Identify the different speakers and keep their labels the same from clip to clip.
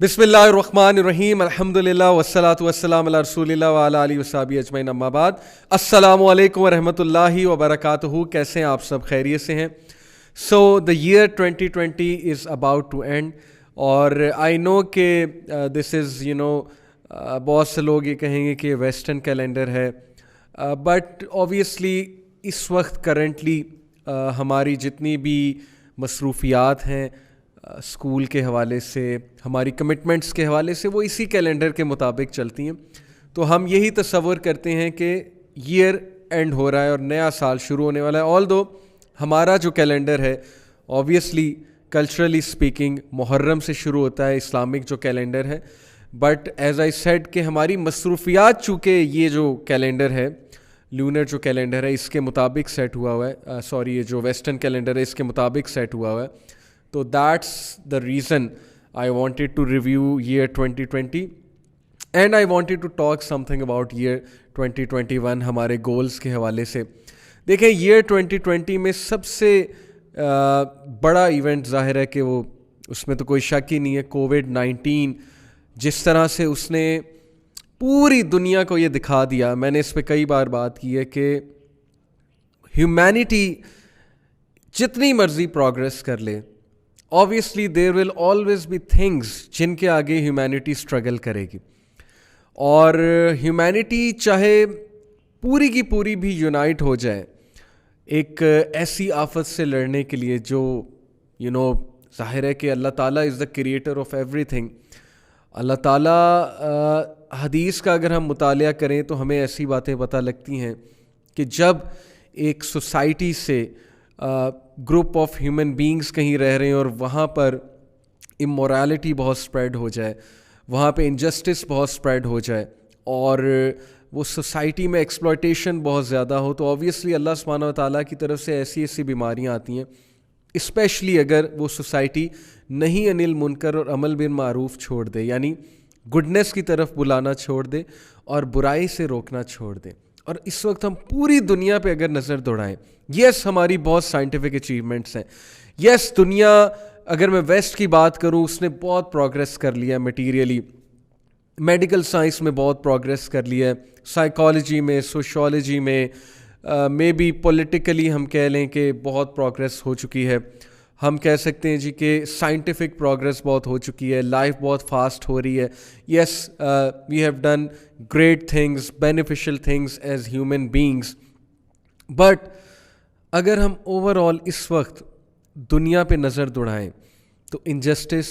Speaker 1: بسم اللہ الرحمن الرحیم، الحمدللہ والصلاۃ والسلام علی رسول اللہ وعلی آلہ وصحبہ اجمعین، اما بعد۔ السلام علیکم ورحمۃ اللہ وبرکاتہ۔ کیسے ہیں آپ سب؟ خیریت سے ہیں؟ So the year 2020 is about to end, اور آئی نو کہ دس از بہت سے لوگ یہ کہیں گے کہ ویسٹرن کیلنڈر ہے، بٹ اوبیسلی اس وقت کرنٹلی ہماری جتنی بھی مصروفیات ہیں اسکول کے حوالے سے، ہماری کمٹمنٹس کے حوالے سے، وہ اسی کیلنڈر کے مطابق چلتی ہیں۔ تو ہم یہی تصور کرتے ہیں کہ ایئر اینڈ ہو رہا ہے اور نیا سال شروع ہونے والا ہے۔ آل دو ہمارا جو کیلنڈر ہے اوبویسلی کلچرلی اسپیکنگ محرم سے شروع ہوتا ہے، اسلامک جو کیلنڈر ہے، بٹ ایز آئی سیڈ کہ ہماری مصروفیات چونکہ یہ جو کیلنڈر ہے، لونر جو کیلنڈر ہے، اس کے مطابق سیٹ ہوا ہوا ہے، یہ جو ویسٹرن کیلنڈر ہے اس کے مطابق سیٹ ہوا ہوا ہے۔ تو that's the reason I wanted to review year 2020 and I wanted to talk something about year 2021 ہمارے گولز کے حوالے سے۔ دیکھیں، ایئر 2020 میں سب سے بڑا ایونٹ ظاہر ہے کہ وہ اس میں تو کوئی شک ہی نہیں ہے، کووڈ-19 جس طرح سے اس نے پوری دنیا کو یہ دکھا دیا۔ میں نے اس پہ کئی بار بات کی ہے کہ ہیومینٹی جتنی مرضی پروگریس کر لے، obviously there will always be things جن کے آگے ہیومینٹی اسٹرگل کرے گی، اور ہیومینٹی چاہے پوری کی پوری بھی یونائٹ ہو جائے ایک ایسی آفت سے لڑنے کے لیے جو ظاہر ہے کہ اللہ تعالیٰ is the creator of everything. اللہ تعالیٰ حدیث کا اگر ہم مطالعہ کریں تو ہمیں ایسی باتیں پتہ لگتی ہیں کہ جب ایک سوسائٹی سے گروپ آف ہیومن بینگز کہیں رہ رہے ہیں اور وہاں پر امورالٹی بہت اسپریڈ ہو جائے، وہاں پہ انجسٹس بہت اسپریڈ ہو جائے، اور وہ سوسائٹی میں ایکسپلائٹیشن بہت زیادہ ہو، تو اوبویسلی اللہ سبحانہ و تعالیٰ کی طرف سے ایسی بیماریاں آتی ہیں، اسپیشلی اگر وہ سوسائٹی نہیں انل المنکر اور امر بالمعروف چھوڑ دے، یعنی گڈنس کی طرف بلانا چھوڑ دے اور برائی سے روکنا چھوڑ دے۔ اور اس وقت ہم پوری دنیا پہ اگر نظر دوڑائیں، یس ہماری بہت سائنٹیفک اچیومنٹس ہیں، یس دنیا اگر میں ویسٹ کی بات کروں اس نے بہت پروگریس کر لیا ہے، میٹیریلی میڈیکل سائنس میں بہت پروگریس کر لیا ہے، سائیکالوجی میں، سوشیالوجی میں، مے بی پولیٹیکلی ہم کہہ لیں کہ بہت پروگریس ہو چکی ہے۔ ہم کہہ سکتے ہیں جی کہ سائنٹیفک پروگریس بہت ہو چکی ہے، لائف بہت فاسٹ ہو رہی ہے، yes we have done great things, beneficial things as human beings, but اگر ہم اوور آل اس وقت دنیا پہ نظر دوڑائیں تو injustice,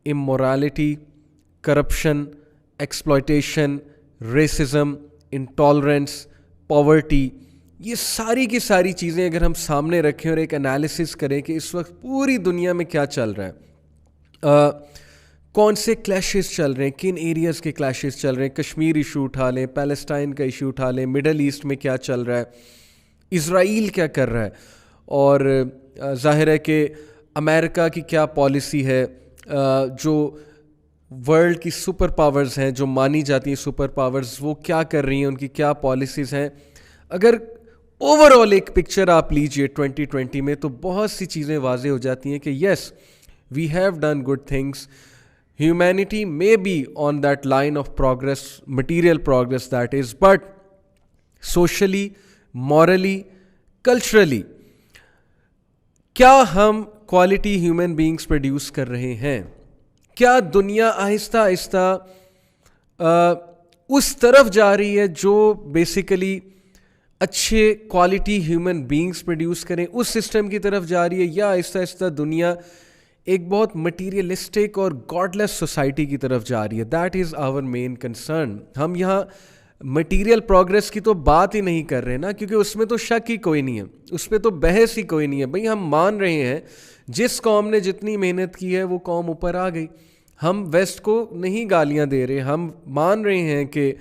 Speaker 1: immorality, corruption, exploitation, racism, intolerance, poverty, یہ ساری کی ساری چیزیں اگر ہم سامنے رکھیں اور ایک انالیسس کریں کہ اس وقت پوری دنیا میں کیا چل رہا ہے، کون سے کلیشز چل رہے ہیں، کن ایریاز کے کلیشز چل رہے ہیں، کشمیر ایشو اٹھا لیں، پیلسٹائن کا ایشو اٹھا لیں، مڈل ایسٹ میں کیا چل رہا ہے، اسرائیل کیا کر رہا ہے، اور ظاہر ہے کہ امریکہ کی کیا پالیسی ہے، جو ورلڈ کی سپر پاورز ہیں، جو مانی جاتی ہیں سپر پاورز، وہ کیا کر رہی ہیں، ان کی کیا پالیسیز ہیں۔ اگر اوور آل ایک پکچر آپ لیجئے 2020 میں تو بہت سی چیزیں واضح ہو جاتی ہیں کہ yes we have done good things, humanity may be on that line of progress, material progress that is, but socially, morally, culturally کیا ہم کوالٹی ہیومن بینگز پروڈیوس کر رہے ہیں؟ کیا دنیا آہستہ آہستہ اس طرف جا رہی ہے جو بیسیکلی اچھے کوالٹی ہیومن بینگز پروڈیوس کریں، اس سسٹم کی طرف جا رہی ہے، یا آہستہ آہستہ دنیا ایک بہت مٹیریلسٹک اور گاڈ لیس سوسائٹی کی طرف جا رہی ہے؟ That is our main concern. ہم یہاں مٹیریل پروگریس کی تو بات ہی نہیں کر رہے نا، کیونکہ اس میں تو شک ہی کوئی نہیں ہے، اس پہ تو بحث ہی کوئی نہیں ہے۔ بھئی ہم مان رہے ہیں جس قوم نے جتنی محنت کی ہے وہ قوم اوپر آ گئی، ہم ویسٹ کو نہیں گالیاں دے رہے، ہم مان رہے ہیں کہ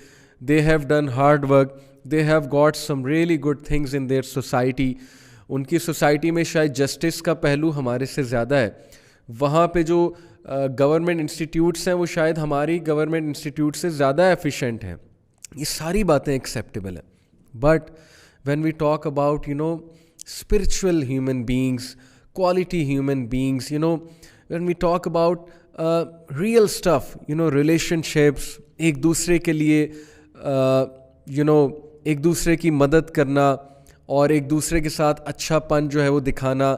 Speaker 1: they have done hard work, they have got some really good things in their society. ان کی سوسائٹی میں شاید جسٹس کا پہلو ہمارے سے زیادہ ہے، وہاں پہ جو گورنمنٹ انسٹیٹیوٹس ہیں وہ شاید ہماری گورنمنٹ انسٹیٹیوٹ سے زیادہ ایفیشینٹ ہیں۔ یہ ساری باتیں ایکسیپٹیبل ہیں، but when we talk about spiritual human beings, quality human beings, when we talk about real stuff, relationships, ایک دوسرے کے لیے ایک دوسرے کی مدد کرنا اور ایک دوسرے کے ساتھ اچھا پن جو ہے وہ دکھانا،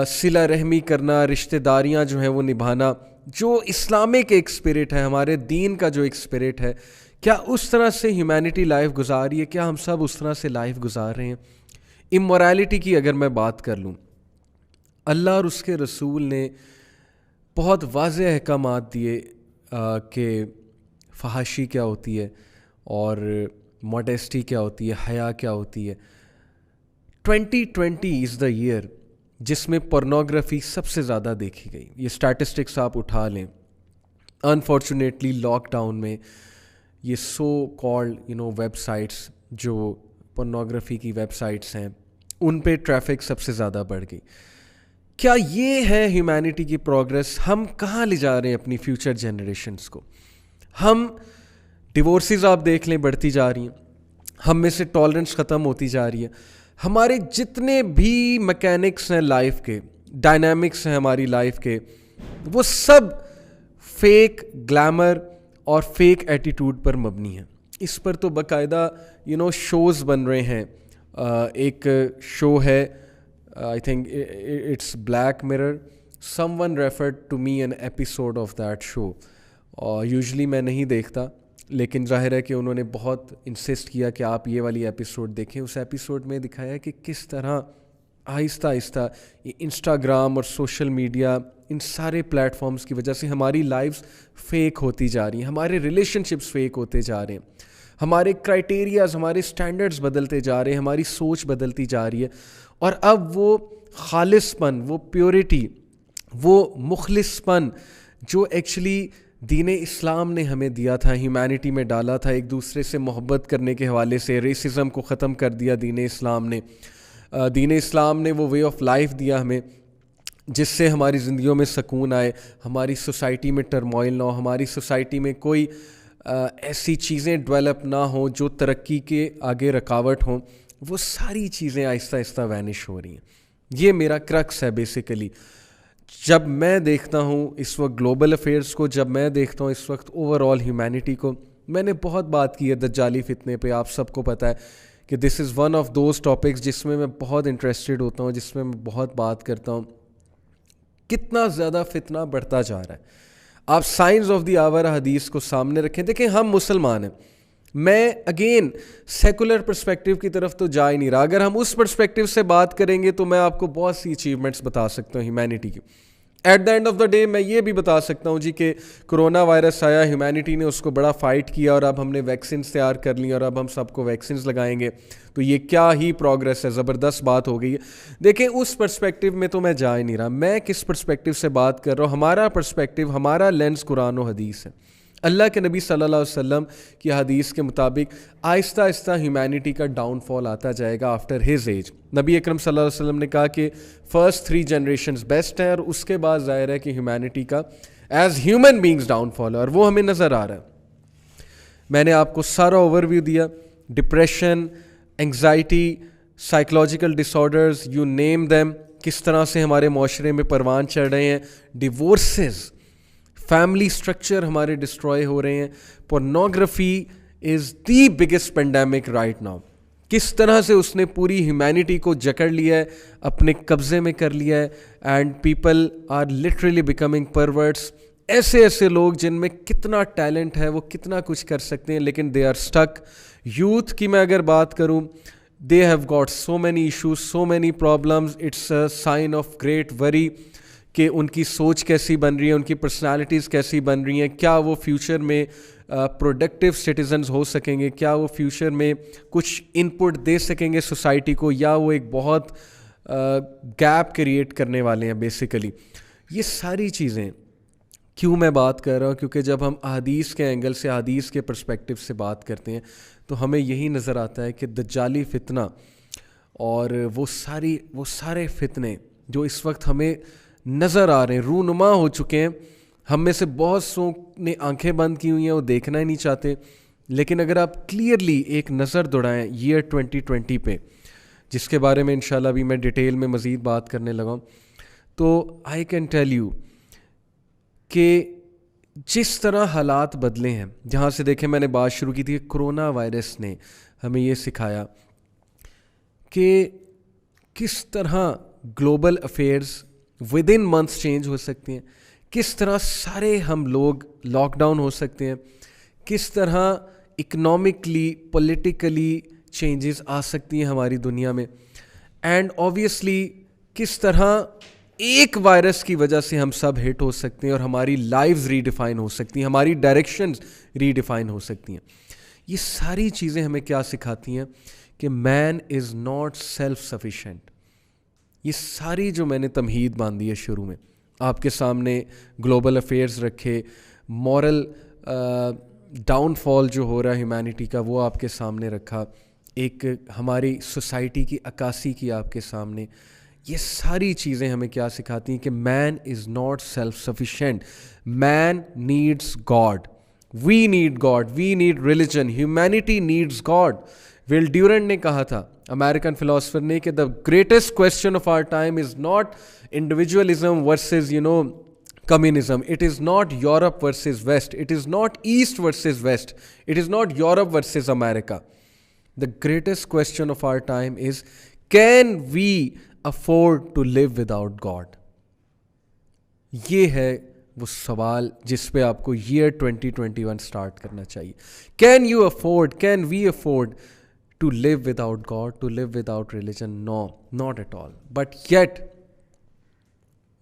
Speaker 1: صلہ رحمی کرنا، رشتہ داریاں جو ہیں وہ نبھانا، جو اسلامک ایک اسپرٹ ہے، ہمارے دین کا جو ایک اسپرٹ ہے، کیا اس طرح سے ہیومینٹی لائف گزاری ہے؟ کیا ہم سب اس طرح سے لائف گزار رہے ہیں؟ امورالٹی کی اگر میں بات کر لوں، اللہ اور اس کے رسول نے بہت واضح احکامات دیے کہ فحاشی کیا ہوتی ہے اور موڈیسٹی کیا ہوتی ہے، حیا کیا ہوتی ہے۔ 2020 از دا ایئر جس میں پورنوگرافی سب سے زیادہ دیکھی گئی۔ یہ اسٹیٹسٹکس آپ اٹھا لیں۔ انفارچونیٹلی لاک ڈاؤن میں یہ سو کالڈ ویب سائٹس جو پورنوگرافی کی ویب سائٹس ہیں، ان پہ ٹریفک سب سے زیادہ بڑھ گئی۔ کیا یہ ہے ہیومینٹی کی پروگرس؟ ہم کہاں لے جا رہے ہیں اپنی فیوچر جنریشنز کو؟ ہم ڈیورسز آپ دیکھ لیں بڑھتی جا رہی ہیں، ہم میں سے ٹالرنس ختم ہوتی جا رہی ہے، ہمارے جتنے بھی میکینکس ہیں لائف کے، ڈائنامکس ہیں ہماری لائف کے، وہ سب فیک گلیمر اور فیک ایٹیٹیوڈ پر مبنی ہیں۔ اس پر تو باقاعدہ شوز بن رہے ہیں۔ ایک شو ہے، I think it's Black Mirror. Someone referred to me an episode of that show. Usually میں نہیں دیکھتا، لیکن ظاہر ہے کہ انہوں نے بہت انسسٹ کیا کہ آپ یہ والی ایپیسوڈ دیکھیں۔ اس ایپیسوڈ میں دکھایا کہ کس طرح آہستہ آہستہ یہ انسٹاگرام اور سوشل میڈیا، ان سارے پلیٹ فارمز کی وجہ سے ہماری لائفز فیک ہوتی جا رہی ہیں، ہمارے ریلیشن شپس فیک ہوتے جا رہے ہیں، ہمارے کرائٹیریاز، ہمارے سٹینڈرڈز بدلتے جا رہے ہیں، ہماری سوچ بدلتی جا رہی ہے، اور اب وہ خالص پن، وہ پیورٹی، وہ مخلص پن جو ایکچولی دین اسلام نے ہمیں دیا تھا، ہیومینٹی میں ڈالا تھا، ایک دوسرے سے محبت کرنے کے حوالے سے ریسزم کو ختم کر دیا دین اسلام نے۔ دین اسلام نے وہ وے آف لائف دیا ہمیں جس سے ہماری زندگیوں میں سکون آئے، ہماری سوسائٹی میں ٹرموائل نہ ہو، ہماری سوسائٹی میں کوئی ایسی چیزیں ڈیولپ نہ ہوں جو ترقی کے آگے رکاوٹ ہوں۔ وہ ساری چیزیں آہستہ آہستہ وینش ہو رہی ہیں۔ یہ میرا کرکس ہے بیسیکلی۔ جب میں دیکھتا ہوں اس وقت گلوبل افیئرس کو، جب میں دیکھتا ہوں اس وقت اوور آل ہیومینٹی کو، میں نے بہت بات کی ہے دجالی فتنے پہ، آپ سب کو پتہ ہے کہ this is one of those topics جس میں بہت انٹرسٹڈ ہوتا ہوں، جس میں میں بہت بات کرتا ہوں۔ کتنا زیادہ فتنہ بڑھتا جا رہا ہے۔ آپ سائنس آف دی آور حدیث کو سامنے رکھیں، دیکھیں ہم مسلمان ہیں، میں اگین سیکولر پرسپیکٹیو کی طرف تو جا ہی نہیں رہا۔ اگر ہم اس پرسپیکٹیو سے بات کریں گے تو میں آپ کو بہت سی اچیومنٹس بتا سکتا ہوں ہیومینٹی کی۔ At the end of the day میں یہ بھی بتا سکتا ہوں جی کہ کرونا وائرس آیا، ہیومینٹی نے اس کو بڑا فائٹ کیا اور اب ہم نے ویکسینز تیار کر لی اور اب ہم سب کو ویکسینز لگائیں گے، تو یہ کیا ہی پروگرس ہے، زبردست بات ہو گئی ہے۔ دیکھیں اس پرسپیکٹیو میں تو میں جا ہی نہیں رہا، میں کس پرسپیکٹیو سے بات کر رہا ہوں۔ ہمارا پرسپیکٹیو، ہمارا لینس قرآن و حدیث ہے۔ اللہ کے نبی صلی اللہ علیہ وسلم کی حدیث کے مطابق آہستہ آہستہ ہیومینٹی کا ڈاؤن فال آتا جائے گا آفٹر ہز ایج۔ نبی اکرم صلی اللہ علیہ وسلم نے کہا کہ فرسٹ 3 جنریشنز بیسٹ ہیں، اور اس کے بعد ظاہر ہے کہ ہیومینٹی کا ایز ہیومن بینگز ڈاؤن فال ہے، اور وہ ہمیں نظر آ رہا ہے۔ میں نے آپ کو سارا اوور ویو دیا، depression, anxiety, psychological disorders, you name them, کس طرح سے ہمارے معاشرے میں پروان چڑھ رہے ہیں، ڈیورسز، فیملی سٹرکچر ہمارے ڈسٹروائے ہو رہے ہیں۔ Pornography is the biggest pandemic right now. کس طرح سے اس نے پوری ہیومینٹی کو جکڑ لیا ہے، اپنے قبضے میں کر لیا ہے، and people are literally becoming perverts. ایسے ایسے لوگ جن میں کتنا ٹیلنٹ ہے، وہ کتنا کچھ کر سکتے ہیں، لیکن دے آر اسٹک۔ یوتھ کی میں اگر بات کروں، they have got so many issues, so many problems. It's a sign of great worry کہ ان کی سوچ کیسی بن رہی ہے، ان کی پرسنالٹیز کیسی بن رہی ہیں، کیا وہ فیوچر میں پروڈکٹیو سٹیزنز ہو سکیں گے، کیا وہ فیوچر میں کچھ ان پٹ دے سکیں گے سوسائٹی کو، یا وہ ایک بہت گیپ کریٹ کرنے والے ہیں بیسیکلی۔ یہ ساری چیزیں کیوں میں بات کر رہا ہوں؟ کیونکہ جب ہم احادیث کے اینگل سے، احادیث کے پرسپیکٹیو سے بات کرتے ہیں تو ہمیں یہی نظر آتا ہے کہ دجالی فتنہ اور وہ سارے فتنے جو اس وقت ہمیں نظر آ رہے ہیں، رونما ہو چکے ہیں، ہم میں سے بہت سو نے آنکھیں بند کی ہوئی ہیں، وہ دیکھنا ہی نہیں چاہتے۔ لیکن اگر آپ کلیئرلی ایک نظر دوڑائیں ایئر 2020 پہ، جس کے بارے میں انشاءاللہ بھی میں ڈیٹیل میں مزید بات کرنے لگا ہوں، تو آئی کین ٹیل یو کہ جس طرح حالات بدلے ہیں, جہاں سے دیکھیں میں نے بات شروع کی تھی کہ کرونا وائرس نے ہمیں یہ سکھایا کہ کس طرح global affairs within months change ہو سکتی ہیں, کس طرح سارے ہم لوگ لاک ڈاؤن ہو سکتے ہیں, کس طرح اکنامکلی پولیٹیکلی چینجز آ سکتی ہیں ہماری دنیا میں, اینڈ اوبیسلی کس طرح ایک وائرس کی وجہ سے ہم سب ہٹ ہو سکتے ہیں اور ہماری لائفز ری ڈیفائن ہو سکتی ہیں, ہماری ڈائریکشنز ری ڈیفائن ہو سکتی ہیں. یہ ساری چیزیں ہمیں کیا سکھاتی ہیں کہ man is not self sufficient. یہ ساری جو میں نے تمہید باندھی ہے شروع میں, آپ کے سامنے گلوبل افیئرز رکھے, مورل ڈاؤن فال جو ہو رہا ہے ہیومینٹی کا وہ آپ کے سامنے رکھا, ایک ہماری سوسائٹی کی عکاسی کی آپ کے سامنے, یہ ساری چیزیں ہمیں کیا سکھاتی ہیں کہ man is not self sufficient, man needs God, we need God, we need religion, humanity needs God. Will Durant نے کہا تھا, امریکن فلاسفر نے, کہ the greatest question of our time is not individualism versus communism, it is not Europe versus West, it is not East versus West, it is not Europe versus America. The greatest question of our time is, can we afford to live without God? یہ ہے وہ سوال جس پہ آپ کو year 2021 start کرنا چاہیے. Can you afford, can we afford to live without God, to live without religion? No, not at all. But yet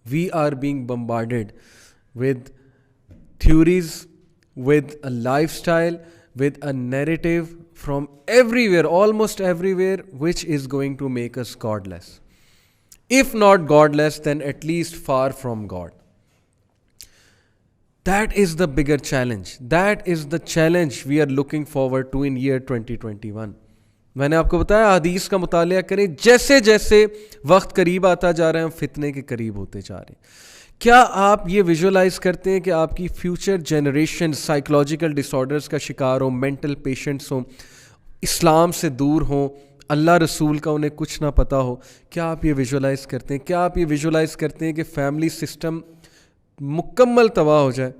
Speaker 1: we are being bombarded with theories, with a lifestyle, with a narrative from everywhere, almost everywhere, which is going to make us godless. If not godless, then at least far from God. That is the bigger challenge. That is the challenge we are looking forward to in year 2021. میں نے آپ کو بتایا حدیث کا مطالعہ کریں, جیسے جیسے وقت قریب آتا جا رہا ہے ہم فتنے کے قریب ہوتے جا رہے ہیں. کیا آپ یہ ویژولائز کرتے ہیں کہ آپ کی فیوچر جنریشن سائیکولوجیکل ڈس آرڈرز کا شکار ہوں, مینٹل پیشنٹس ہوں, اسلام سے دور ہوں, اللہ رسول کا انہیں کچھ نہ پتہ ہو؟ کیا آپ یہ ویژولائز کرتے ہیں؟ کیا آپ یہ ویژولائز کرتے ہیں کہ فیملی سسٹم مکمل تباہ ہو جائے,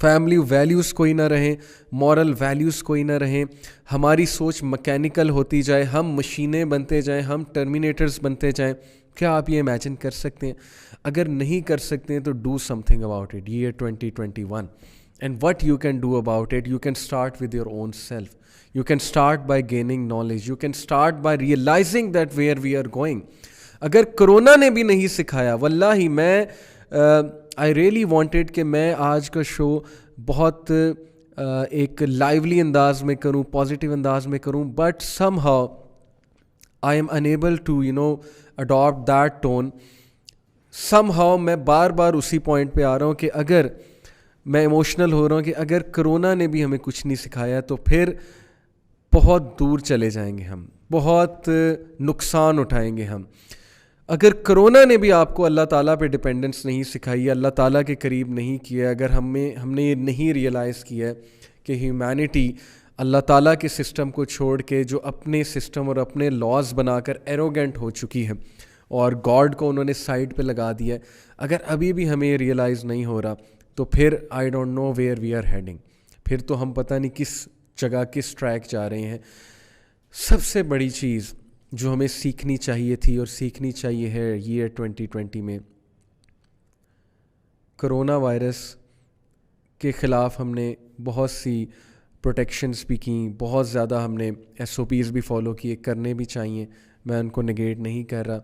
Speaker 1: فیملی ویلیوز کوئی نہ رہیں, مورل ویلیوز کوئی نہ رہیں, ہماری سوچ مکینیکل ہوتی جائے, ہم مشینیں بنتے جائیں, ہم ٹرمینیٹرز بنتے جائیں؟ کیا آپ یہ امیجن کر سکتے ہیں؟ اگر نہیں کر سکتے ہیں تو do something about it. یہ 2021 and what you can do about it, you can start with your own self, you can start by gaining knowledge, you can start by realising that where we are going. اگر corona نے بھی نہیں سکھایا, واللہ میں I really wanted کہ میں آج کا شو بہت ایک لائیولی انداز میں کروں, پازیٹیو انداز میں کروں, but somehow I am unable to adapt that tone. Somehow میں بار بار اسی پوائنٹ پہ آ رہا ہوں کہ اگر میں ایموشنل ہو رہا ہوں کہ اگر کرونا نے بھی ہمیں کچھ نہیں سکھایا تو پھر بہت دور چلے جائیں گے ہم, بہت نقصان اٹھائیں گے ہم. اگر کرونا نے بھی آپ کو اللہ تعالیٰ پہ ڈپینڈنس نہیں سکھائی, اللہ تعالیٰ کے قریب نہیں کیا, اگر ہم نے یہ نہیں ریئلائز کیا ہے کہ ہیومینٹی اللہ تعالیٰ کے سسٹم کو چھوڑ کے جو اپنے سسٹم اور اپنے لاز بنا کر ایروگینٹ ہو چکی ہے اور گاڈ کو انہوں نے سائڈ پہ لگا دیا ہے, اگر ابھی بھی ہمیں یہ ریئلائز نہیں ہو رہا تو پھر I don't know where we are heading. پھر تو ہم پتہ نہیں کس جگہ کس ٹریک جا رہے ہیں. سب سے بڑی چیز جو ہمیں سیکھنی چاہیے تھی اور سیکھنی چاہیے ہے ایئر 2020 میں, کرونا وائرس کے خلاف ہم نے بہت سی پروٹیکشنز بھی کیں, بہت زیادہ ہم نے SOPs بھی فالو کیے, کرنے بھی چاہیے, میں ان کو نگیٹ نہیں کر رہا.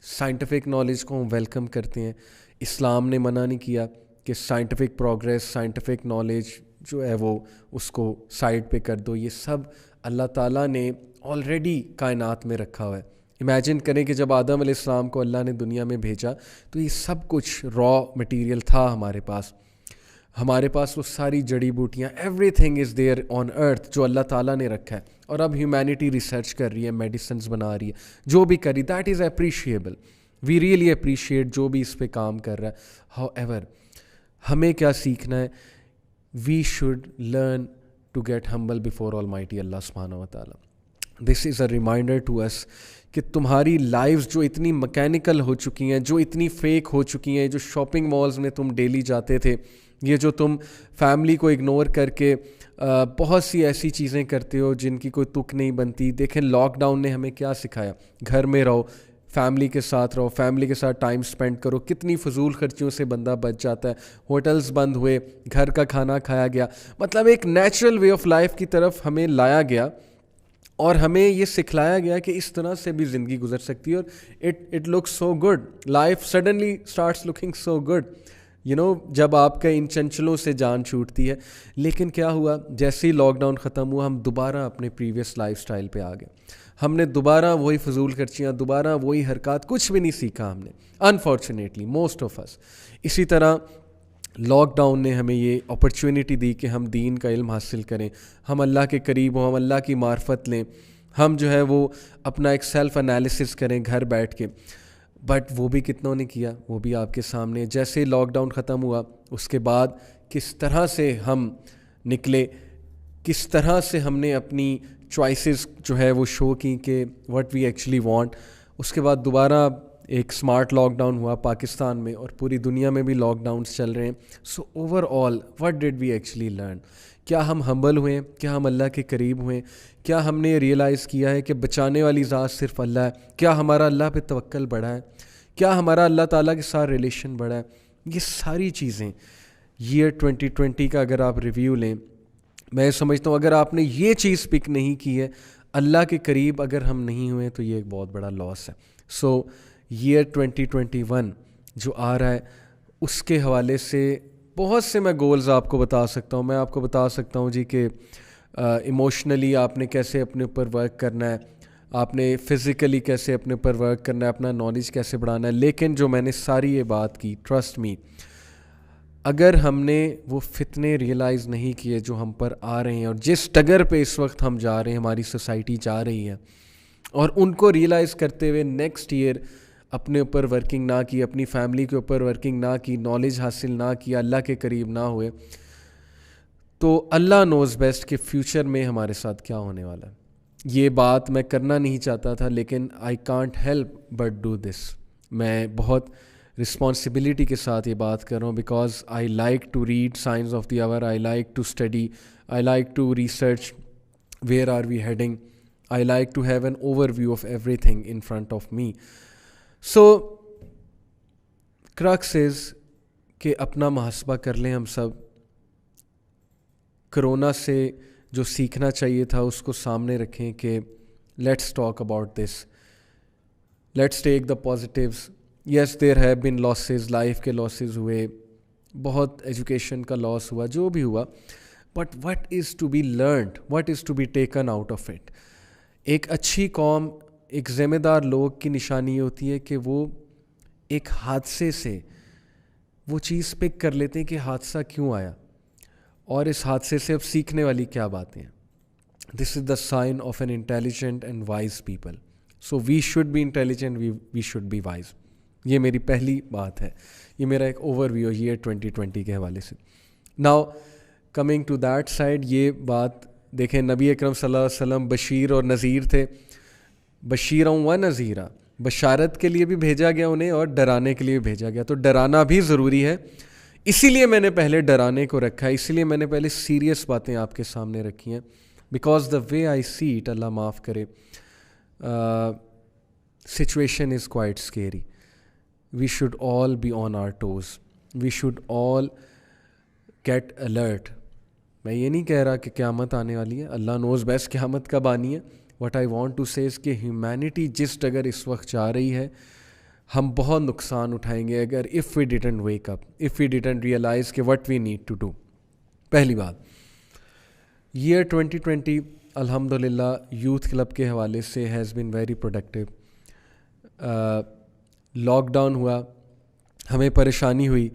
Speaker 1: سائنٹیفک نالج کو ہم ویلکم کرتے ہیں, اسلام نے منع نہیں کیا کہ سائنٹیفک پروگریس, سائنٹیفک نالج جو ہے وہ اس کو سائڈ پہ کر دو. یہ سب اللہ تعالیٰ نے آلریڈی کائنات میں رکھا ہوا ہے. امیجن کریں کہ جب آدم علیہ السلام کو اللہ نے دنیا میں بھیجا تو یہ سب کچھ را مٹیریل تھا ہمارے پاس وہ ساری جڑی بوٹیاں, everything is there on earth جو اللہ تعالیٰ نے رکھا ہے. اور اب ہیومینٹی ریسرچ کر رہی ہے, میڈیسنز بنا رہی ہے, جو بھی کر رہی, that is appreciable, we really appreciate جو بھی اس پہ کام کر رہا ہے. ہاؤ ایور ہمیں کیا سیکھنا ہے, we should learn to get humble before almighty اللہ سبحانہ و تعالیٰ. دس از اے ریمائنڈر ٹو اس کہ تمہاری لائفز جو اتنی مکینیکل ہو چکی ہیں, جو اتنی فیک ہو چکی ہیں, جو شاپنگ مالز میں تم ڈیلی جاتے تھے, یہ جو تم فیملی کو اگنور کر کے بہت سی ایسی چیزیں کرتے ہو جن کی کوئی تک نہیں بنتی. دیکھیں لاک ڈاؤن نے ہمیں کیا سکھایا, گھر میں رہو, فیملی کے ساتھ رہو, فیملی کے ساتھ ٹائم سپینڈ کرو. کتنی فضول خرچیوں سے بندہ بچ جاتا ہے. ہوٹلز بند ہوئے, گھر کا کھانا کھایا گیا, مطلب ایک نیچرل وے آف لائف کی طرف ہمیں لایا گیا اور ہمیں یہ سکھلایا گیا کہ اس طرح سے بھی زندگی گزر سکتی ہے. اور it looks so good, life suddenly starts looking so good, جب آپ کا ان چنچلوں سے جان چھوٹتی ہے. لیکن کیا ہوا, جیسے ہی لاک ڈاؤن ختم ہوا ہم دوبارہ اپنے پریویس لائف سٹائل پہ آ گئے. ہم نے دوبارہ وہی فضول خرچیاں, دوبارہ وہی حرکات, کچھ بھی نہیں سیکھا ہم نے, انفارچونیٹلی موسٹ آف اس. اسی طرح لاک ڈاؤن نے ہمیں یہ اپرچونیٹی دی کہ ہم دین کا علم حاصل کریں, ہم اللہ کے قریب ہوں, ہم اللہ کی معرفت لیں, ہم جو ہے وہ اپنا ایک سیلف انالیسس کریں گھر بیٹھ کے. بٹ وہ بھی کتنوں نے کیا, وہ بھی آپ کے سامنے. جیسے لاک ڈاؤن ختم ہوا اس کے بعد کس طرح سے ہم نکلے, کس طرح سے ہم نے اپنی چوائسیز جو ہے وہ شو کی کہ واٹ وی ایکچولی وانٹ. اس کے بعد دوبارہ ایک سمارٹ لاک ڈاؤن ہوا پاکستان میں, اور پوری دنیا میں بھی لاک ڈاؤنس چل رہے ہیں. So overall what did we actually learn? کیا ہم ہمبل ہوئے, کیا ہم اللہ کے قریب ہوئے, کیا ہم نے ریئلائز کیا ہے کہ بچانے والی ذات صرف اللہ ہے, کیا ہمارا اللہ پہ توکل بڑھا ہے, کیا ہمارا اللہ تعالیٰ کے ساتھ ریلیشن بڑھا ہے. یہ ساری چیزیں ایئر 2020 کا اگر آپ ریویو لیں, میں سمجھتا ہوں اگر آپ نے یہ چیز پک نہیں کی ہے, اللہ کے قریب اگر ہم نہیں ہوئے تو یہ ایک بہت بڑا لاس ہے. سو ایئر 2021 جو آ رہا ہے اس کے حوالے سے بہت سے میں گولز آپ کو بتا سکتا ہوں. میں آپ کو بتا سکتا ہوں جی کہ ایموشنلی آپ نے کیسے اپنے اوپر ورک کرنا ہے, آپ نے فزیکلی کیسے اپنے اوپر ورک کرنا ہے, اپنا نالج کیسے بڑھانا ہے. لیکن جو میں نے ساری یہ بات کی, ٹرسٹ می, اگر ہم نے وہ فتنے ریئلائز نہیں کیے جو ہم پر آ رہے ہیں اور جس ڈگر پہ اس وقت ہم جا رہے ہیں, ہماری سوسائٹی جا رہی ہے, اور ان کو ریئلائز کرتے ہوئے نیکسٹ ایئر اپنے اوپر ورکنگ نہ کی, اپنی فیملی کے اوپر ورکنگ نہ کی, نالج حاصل نہ کیا, اللہ کے قریب نہ ہوئے, تو اللہ نوز بیسٹ کہ فیوچر میں ہمارے ساتھ کیا ہونے والا ہے. یہ بات میں کرنا نہیں چاہتا تھا لیکن I can't help but do this. میں بہت رسپانسبلٹی کے ساتھ یہ بات کر رہا ہوں because I like to read science of the hour, I like to study, I like to research where are we heading, I like to have an overview of everything in front of me. So crux is کہ اپنا محاسبہ کر لیں ہم سب. Corona سے جو سیکھنا چاہیے تھا اس کو سامنے رکھیں کہ let's talk about this, let's take the positives. Yes there have been losses, life کے لاسز ہوئے, بہت ایجوکیشن کا لاس ہوا, جو بھی ہوا, but what is to be learned, what is to be taken out of it. ایک اچھی قوم, ایک ذمہ دار لوگ کی نشانی یہ ہوتی ہے کہ وہ ایک حادثے سے وہ چیز پک کر لیتے ہیں کہ حادثہ کیوں آیا اور اس حادثے سے اب سیکھنے والی کیا باتیں ہیں. This is the sign of an intelligent and wise people. So we should be intelligent, we should be wise. یہ میری پہلی بات ہے, یہ میرا ایک اوور ویو ایئر 2020 کے حوالے سے. Now coming to that side, یہ بات دیکھیں, نبی اکرم صلی اللہ علیہ وسلم بشیر اور نذیر تھے. بشیرا و نذیرا, بشارت کے لیے بھی بھیجا گیا انہیں اور ڈرانے کے لیے بھی بھیجا گیا. تو ڈرانا بھی ضروری ہے, اسی لیے میں نے پہلے ڈرانے کو رکھا ہے, اسی لیے میں نے پہلے سیریس باتیں آپ کے سامنے رکھی ہیں. Because the way I see it, اللہ معاف کرے, situation is quite scary. We should all be on our toes, we should all get alert. میں یہ نہیں کہہ رہا کہ قیامت آنے والی ہے, اللہ نوز بیسٹ قیامت کب آنی ہے. وٹ آئی وانٹ ٹو سے کہ ہیومینٹی جس ڈگر اس وقت جا رہی ہے, ہم بہت نقصان اٹھائیں گے اگر if we didn't wake up, if we didn't realize کہ what we need to do. پہلی بات, ایئر 2020 الحمد للہ یوتھ کلب کے حوالے سے has been very productive. Lockdown ہوا, ہمیں پریشانی ہوئی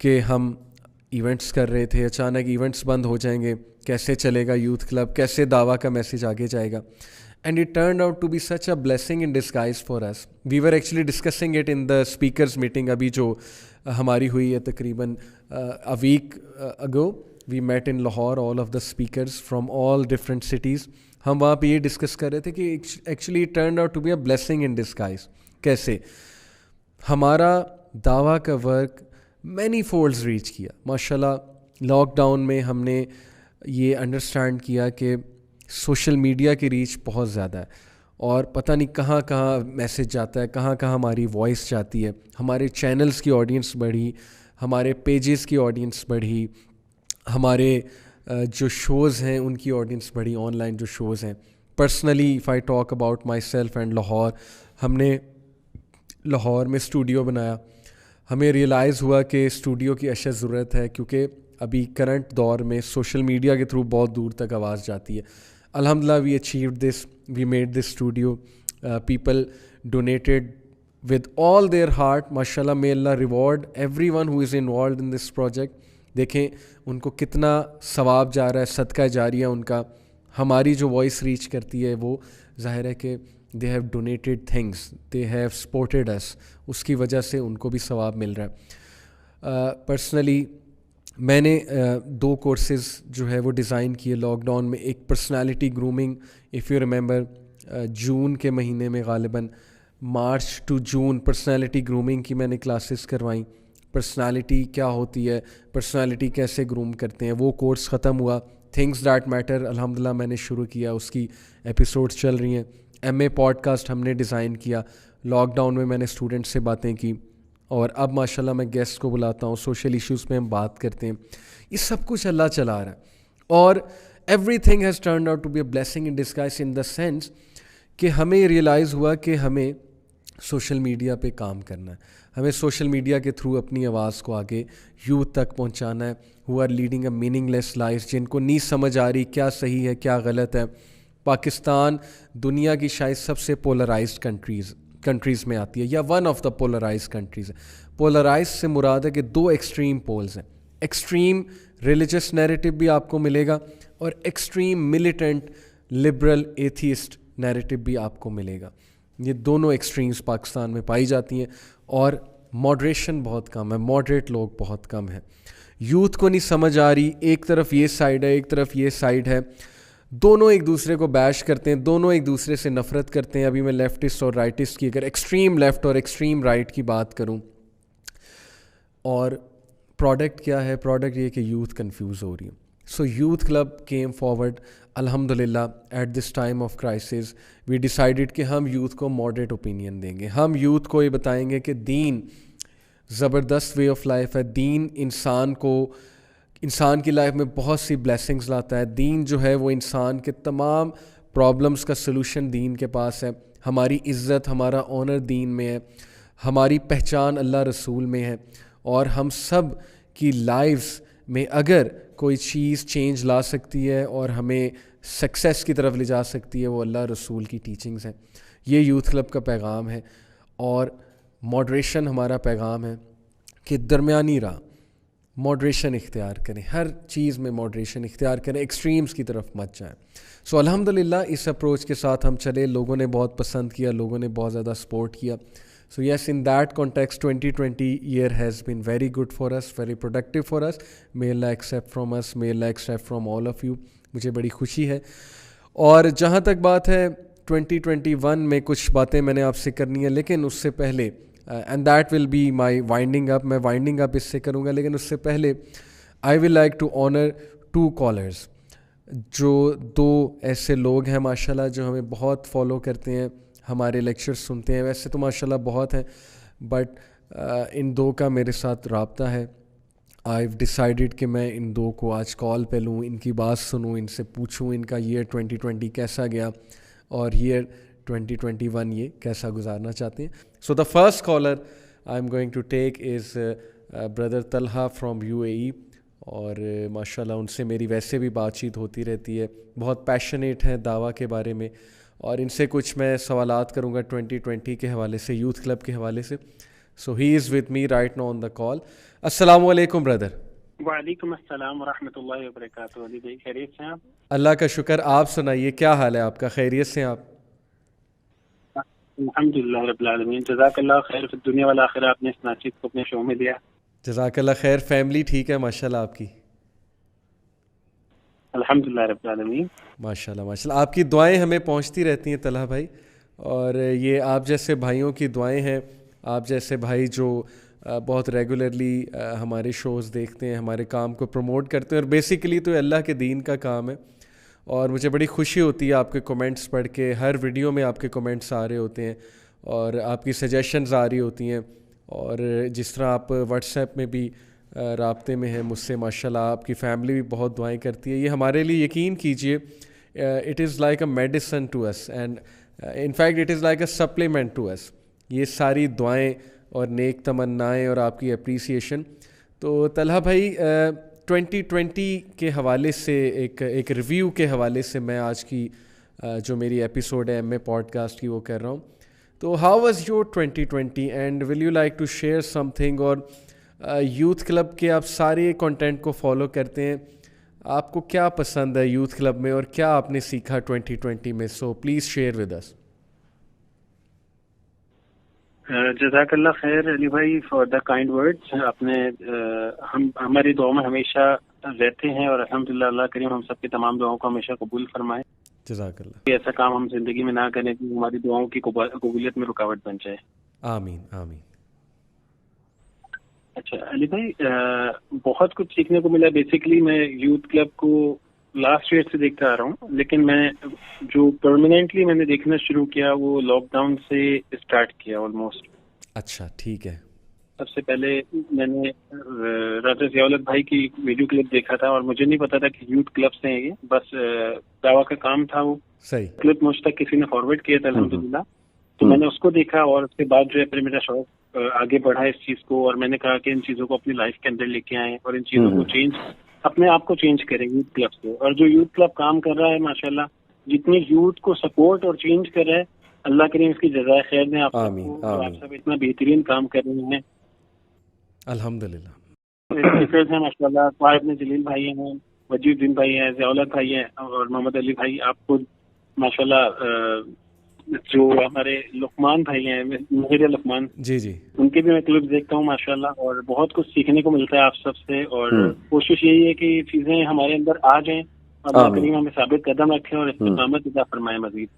Speaker 1: کہ ہم ایونٹس کر رہے تھے, اچانک ایونٹس بند ہو جائیں گے, کیسے چلے گا یوتھ کلب, کیسے دعویٰ کا میسیج آگے جائے گا. And it turned out to be such a blessing in disguise for us. We were actually discussing it in the speakers meeting ابھی جو ہماری ہوئی ہے تقریباً a week ago. We met in Lahore, all of the speakers from all different cities, ہم وہاں پہ یہ ڈسکس کر رہے تھے کہ actually it turned out to be a blessing in disguise. کیسے ہمارا دعویٰ کا ورک مینی فولڈز ریچ کیا ماشاء اللہ. لاک ڈاؤن میں ہم نے یہ انڈرسٹینڈ کیا کہ سوشل میڈیا کی ریچ بہت زیادہ ہے اور پتہ نہیں کہاں کہاں میسیج جاتا ہے, کہاں کہاں ہماری وائس جاتی ہے. ہمارے چینلز کی آڈینس بڑھی, ہمارے پیجز کی آڈینس بڑھی, ہمارے جو شوز ہیں ان کی آڈینس بڑھی, آن لائن جو شوز ہیں. Personally if I talk about my self and Lahore, ہم نے لاہور میں اسٹوڈیو بنایا. ہمیں ریئلائز ہوا کہ اسٹوڈیو کی اشد ضرورت ہے کیونکہ ابھی کرنٹ دور میں سوشل میڈیا کے تھرو بہت دور تک آواز جاتی ہے. الحمدللہ we achieved this, we made this studio. People donated with all their heart. ماشاء اللہ may اللہ reward everyone who is involved in this project. دیکھیں ان کو کتنا ثواب جا رہا ہے, صدقہ جاریہ ان کا. ہماری جو وائس ریچ کرتی ہے وہ ظاہر ہے کہ they have donated things, they have supported us, اس کی وجہ سے ان کو بھی ثواب مل رہا ہے. پرسنلی میں نے 2 کورسز جو ہے وہ ڈیزائن کیے لاک ڈاؤن میں. ایک personality grooming, if you remember June کے مہینے میں غالباً March to June personality grooming کی میں نے کلاسز کروائیں. پرسنالٹی کیا ہوتی ہے, پرسنالٹی کیسے گروم کرتے ہیں, وہ کورس ختم ہوا. تھنگس دیٹ میٹر الحمدللہ میں نے شروع کیا, اس کی ایپیسوڈس چل رہی ہیں. ایم اے پوڈ کاسٹ ہم نے ڈیزائن کیا. لاک ڈاؤن میں میں نے اسٹوڈنٹ سے باتیں کی اور اب ماشاءاللہ میں گیسٹ کو بلاتا ہوں, سوشل ایشوز پہ ہم بات کرتے ہیں. یہ سب کچھ اللہ چلا رہا ہے اور everything has turned out to be a blessing in disguise in the sense کہ ہمیں ریئلائز ہوا کہ ہمیں سوشل میڈیا پہ کام کرنا ہے. ہمیں سوشل میڈیا کے تھرو اپنی آواز کو آگے یوتھ تک پہنچانا ہے who are leading a meaningless life, جن کو نہیں سمجھ آ رہی کیا صحیح ہے کیا غلط ہے. پاکستان دنیا کی شاید سب سے پولرائزڈ کنٹریز میں آتی ہے یا one of the polarised countries ہے. پولرائز سے مراد ہے کہ 2 ایکسٹریم پولز ہیں. ایکسٹریم ریلیجس نیریٹو بھی آپ کو ملے گا اور extreme militant liberal atheist narrative بھی آپ کو ملے گا. یہ دونوں ایکسٹریمز پاکستان میں پائی جاتی ہیں اور ماڈریشن بہت کم ہے, ماڈریٹ لوگ بہت کم ہیں. یوتھ کو نہیں سمجھ آ رہی, ایک طرف یہ سائڈ ہے ایک طرف یہ سائڈ ہے, دونوں ایک دوسرے کو بیش کرتے ہیں, دونوں ایک دوسرے سے نفرت کرتے ہیں. ابھی میں لیفٹسٹ اور رائٹسٹ کی اگر ایکسٹریم لیفٹ اور ایکسٹریم رائٹ کی بات کروں, اور پروڈکٹ کیا ہے, پروڈکٹ یہ کہ یوتھ کنفیوز ہو رہی ہے. So youth club came forward الحمدللہ at this time of crisis. We decided کہ ہم یوتھ کو ماڈریٹ اوپینین دیں گے. ہم یوتھ کو یہ بتائیں گے کہ دین زبردست وے آف لائف ہے. دین انسان کی لائف میں بہت سی بلیسنگز لاتا ہے. دین جو ہے وہ انسان کے تمام پرابلمس کا سلوشن دین کے پاس ہے. ہماری عزت, ہمارا آنر دین میں ہے, ہماری پہچان اللہ رسول میں ہے, اور ہم سب کی لائفز میں اگر کوئی چیز چینج لا سکتی ہے اور ہمیں سکسیس کی طرف لے جا سکتی ہے وہ اللہ رسول کی ٹیچنگز ہیں. یہ یوتھ کلب کا پیغام ہے اور ماڈریشن ہمارا پیغام ہے کہ درمیانی راہ ماڈریشن اختیار کریں, ہر چیز میں ماڈریشن اختیار کریں, ایکسٹریمز کی طرف مت جائیں. سو الحمدللہ اس اپروچ کے ساتھ ہم چلے, لوگوں نے بہت پسند کیا, لوگوں نے بہت زیادہ سپورٹ کیا. So yes, in that context, 2020 year has been very good for us, very productive for us. May Allah accept from us, may Allah accept from all of you. مجھے بڑی خوشی ہے. اور جہاں تک بات ہے 2021 میں کچھ باتیں میں نے آپ سے کرنی ہے, لیکن اس سے پہلے and that will be my winding up, میں winding up اس سے کروں گا, لیکن اس سے پہلے I will like to honor 2 callers, جو 2 ایسے لوگ ہیں ماشاءاللہ جو ہمیں بہت فالو کرتے ہیں, ہمارے لیکچر سنتے ہیں. ویسے تو ماشاءاللہ بہت ہیں بٹ ان 2 کا میرے ساتھ رابطہ ہے. آئی ڈیسائیڈڈ کہ میں ان 2 کو آج کال پہ لوں, ان کی بات سنوں, ان سے پوچھوں ان کا ایئر 2020 کیسا گیا اور ایئر 2021 یہ کیسا گزارنا چاہتے ہیں. So the first caller I am going to take is brother Talha from UAE, اور ماشاءاللہ ان سے میری ویسے بھی بات چیت ہوتی رہتی ہے. بہت پیشنیٹ ہیں دعویٰ کے بارے میں, اور ان سے کچھ میں سوالات کروں گا 2020 کے حوالے سے, یوتھ کلب کے حوالے سے. So he is with me right now on the call. السلام علیکم بردر.
Speaker 2: وعلیکم السلام ورحمۃ اللہ وبرکاتہ. علی بھائی خیریت سے ہیں آپ؟
Speaker 1: اللہ کا شکر, آپ سنائیے کیا حال ہے آپ کا, خیریت سے ہیں آپ؟
Speaker 2: الحمدللہ رب العالمین, جزاک اللہ خیر فی الدنیا والآخرہ. آپ نے اس ناچیز کو اپنے شو میں دیا.
Speaker 1: جزاک اللہ خیر. فیملی ٹھیک ہے ماشاءاللہ آپ کی؟
Speaker 2: الحمدللہ رب العالمین.
Speaker 1: ماشاء اللہ ماشاء اللہ. آپ کی دعائیں ہمیں پہنچتی رہتی ہیں طلحہ بھائی, اور یہ آپ جیسے بھائیوں کی دعائیں ہیں, آپ جیسے بھائی جو بہت ریگولرلی ہمارے شوز دیکھتے ہیں, ہمارے کام کو پروموٹ کرتے ہیں, اور بیسیکلی تو اللہ کے دین کا کام ہے. اور مجھے بڑی خوشی ہوتی ہے آپ کے کمنٹس پڑھ کے, ہر ویڈیو میں آپ کے کمنٹس آ رہے ہوتے ہیں اور آپ کی سجیشنز آ رہی ہوتی ہیں, اور جس طرح آپ واٹس ایپ میں بھی رابطے میں ہیں مجھ سے, ماشاء اللہ آپ کی فیملی بھی بہت دعائیں کرتی ہے. یہ ہمارے لیے یقین کیجئے it is like a medicine to us, and in fact it is like a supplement to us. یہ ساری دعائیں اور نیک تمنائیں اور آپ کی اپریسیشن. تو طلحہ بھائی 2020 کے حوالے سے ایک ریویو کے حوالے سے میں آج کی جو میری ایپیسوڈ ہے ایم اے پوڈ کاسٹ کی وہ کر رہا ہوں. تو how was your 2020 and will you like to share something. اور یوتھ کلب کے آپ سارے کنٹینٹ کو فالو کرتے ہیں, آپ کو کیا پسند ہے یوتھ کلب میں اور کیا آپ نے سیکھا 2020 میں؟ So please share with us.
Speaker 2: جزاک اللہ خیر علی بھائی فار دا کائنڈ ورڈز. آپ نے ہم ہماری دعاؤں میں ہمیشہ رہتے ہیں, اور الحمدللہ اللہ کریم ہم سب کی تمام دعاؤں کو ہمیشہ قبول فرمائے.
Speaker 1: جزاک اللہ.
Speaker 2: ایسا کام ہم زندگی میں نہ کریں کہ ہماری دعاؤں کی قبولیت میں رکاوٹ بن جائے.
Speaker 1: آمین آمین.
Speaker 2: اچھا علی بھائی, بہت کچھ سیکھنے کو ملا. بیسیکلی میں یوتھ کلب کو لاسٹ ایئر سے دیکھتا آ رہا ہوں, لیکن میں جو پرماننٹلی میں نے دیکھنا شروع کیا وہ لاک ڈاؤن سے اسٹارٹ کیا آلموسٹ.
Speaker 1: اچھا ٹھیک ہے.
Speaker 2: سب سے پہلے میں نے راجا ضیاءالحق بھائی کی ویڈیو کلپ دیکھا تھا, اور مجھے نہیں پتا تھا کہ یوتھ کلب سے ہیں, یہ بس دعویٰ کا کام تھا. وہ
Speaker 1: صحیح
Speaker 2: کلپ مجھ تک کسی نے فارورڈ کیا تھا الحمدللہ. تو میں نے اس کو دیکھا, اور اس کے بعد جو ہے پھر میرا شوق آگے بڑھا اس چیز کو, اور میں نے کہا کہ ان چیزوں کو اپنی لائف کے اندر لے کے آئیں اور ان چیزوں کو اپنے آپ کو چینج کریں یوتھ کلب سے. اور جو یوتھ کلب کام کر رہا ہے ماشاءاللہ, جتنی یوتھ کو سپورٹ اور چینج کر رہا ہے, اللہ کریم اس کی جزائے خیر دیں آپ سب کو. آپ سب اتنا بہترین کام کر رہے ہیں
Speaker 1: الحمدللہ.
Speaker 2: اسپیکرز ہیں ماشاء اللہ, طاہر ابن جلیل بھائی ہیں, وجیح الدین بھائی ہیں, ضیاءالحق بھائی ہیں, اور محمد علی بھائی. آپ کو ماشاء اللہ جو ہمارے لقمان بھائی ہیں, مہر لقمان,
Speaker 1: جی جی,
Speaker 2: ان کے بھی میں کلپس دیکھتا ہوں ماشاء اللہ, اور بہت کچھ سیکھنے کو ملتا ہے آپ سب سے. اور کوشش یہی ہے کہ یہ چیزیں ہمارے اندر آ جائیں, اور اللہ کریم ہمیں ثابت قدم رکھیں اور استقامت عطا فرمائے مزید.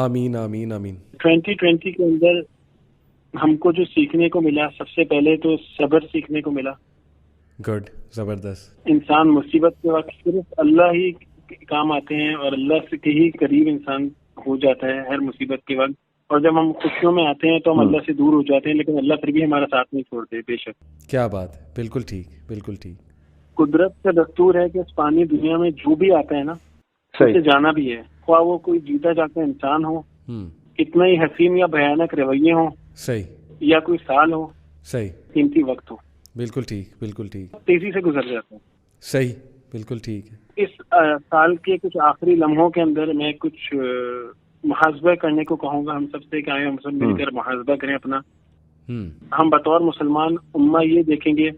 Speaker 1: آمین آمین آمین.
Speaker 2: 2020 کے اندر ہم کو جو سیکھنے کو ملا, سب سے پہلے تو صبر سیکھنے کو ملا.
Speaker 1: گڈ, زبردست.
Speaker 2: انسان مصیبت کے وقت صرف اللہ ہی کام آتے ہیں, اور اللہ سے ہی قریب انسان ہو جاتا ہے ہر مصیبت کے وقت. اور جب ہم خوشیوں میں آتے ہیں تو ہم اللہ سے دور ہو جاتے ہیں, لیکن اللہ پھر بھی ہمارا ساتھ نہیں چھوڑتے. بے شک.
Speaker 1: کیا بات ہے, بالکل ٹھیک بالکل ٹھیک.
Speaker 2: قدرت کا دستور ہے کہ اس پانی دنیا میں جو بھی آتا ہے نا, اسے جانا بھی ہے, خواہ وہ کوئی جیتا جاتا انسان ہو, کتنا ہی حسین یا بھیانک رویے ہوں,
Speaker 1: صحیح,
Speaker 2: یا کوئی سال ہو,
Speaker 1: صحیح,
Speaker 2: قیمتی وقت ہو,
Speaker 1: بالکل ٹھیک بالکل ٹھیک,
Speaker 2: تیزی سے گزر جاتا ہے.
Speaker 1: صحیح, بالکل ٹھیک ہے.
Speaker 2: اس سال کے کچھ آخری لمحوں کے اندر میں کچھ محاسبہ کرنے کو کہوں گا ہم سب سے, کہ آئے ہم سب مل کر محاسبہ کریں اپنا. ہم بطور مسلمان امہ یہ دیکھیں گے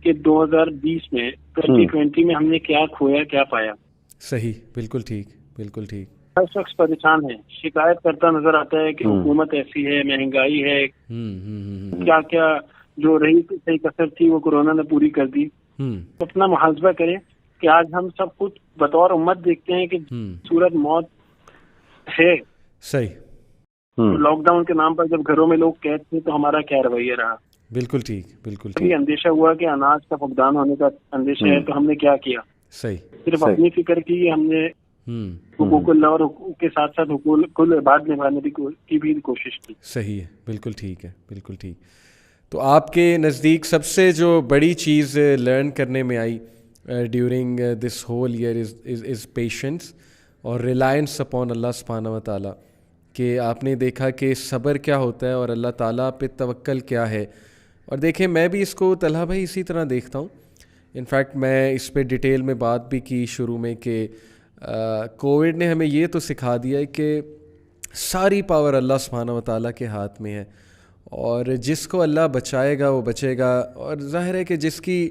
Speaker 2: کہ 2020 میں 2020 میں ہم نے کیا کھویا کیا پایا.
Speaker 1: صحیح, بالکل ٹھیک بالکل ٹھیک.
Speaker 2: ہر شخص پریشان ہے, شکایت کرتا نظر آتا ہے کہ حکومت ایسی ہے, مہنگائی ہے, کیا کیا جو رہی صحیح کثر تھی وہ کورونا نے پوری کر دی. اپنا محاسبہ کریں کہ آج ہم سب کچھ بطور امت دیکھتے ہیں کہ صورت موت ہے.
Speaker 1: صحیح.
Speaker 2: لاک ڈاؤن کے نام پر جب گھروں میں لوگ قید تھے تو ہمارا کیا رویہ رہا.
Speaker 1: بالکل ٹھیک بالکل ٹھیک.
Speaker 2: ابھی اندیشہ ہوا کہ اناج کا فقدان ہونے کا اندیشہ ہے, تو ہم نے کیا کیا,
Speaker 1: صحیح,
Speaker 2: صرف اپنی فکر کی. ہم نے حقوق اللہ اور حقوق کے ساتھ ساتھ حقوق العباد نبھانے کی بھی کوشش کی.
Speaker 1: صحیح ہے, بالکل ٹھیک ہے بالکل ٹھیک. تو آپ کے نزدیک سب سے جو بڑی چیز لرن کرنے میں I during this whole year is patience اور ریلائنس اپون اللہ سبحانہ و تعالیٰ, کہ آپ نے دیکھا کہ صبر کیا ہوتا ہے اور اللہ تعالیٰ پہ توکل کیا ہے. اور دیکھیں میں بھی اس کو طلحہ بھائی اسی طرح دیکھتا ہوں. انفیکٹ میں اس پہ ڈیٹیل میں بات بھی کی شروع میں کہ کووڈ نے ہمیں یہ تو سکھا دیا ہے کہ ساری پاور اللہ سبحانہ و تعالیٰ کے ہاتھ میں ہے, اور جس کو اللہ بچائے گا وہ بچے گا. اور ظاہر ہے کہ جس کی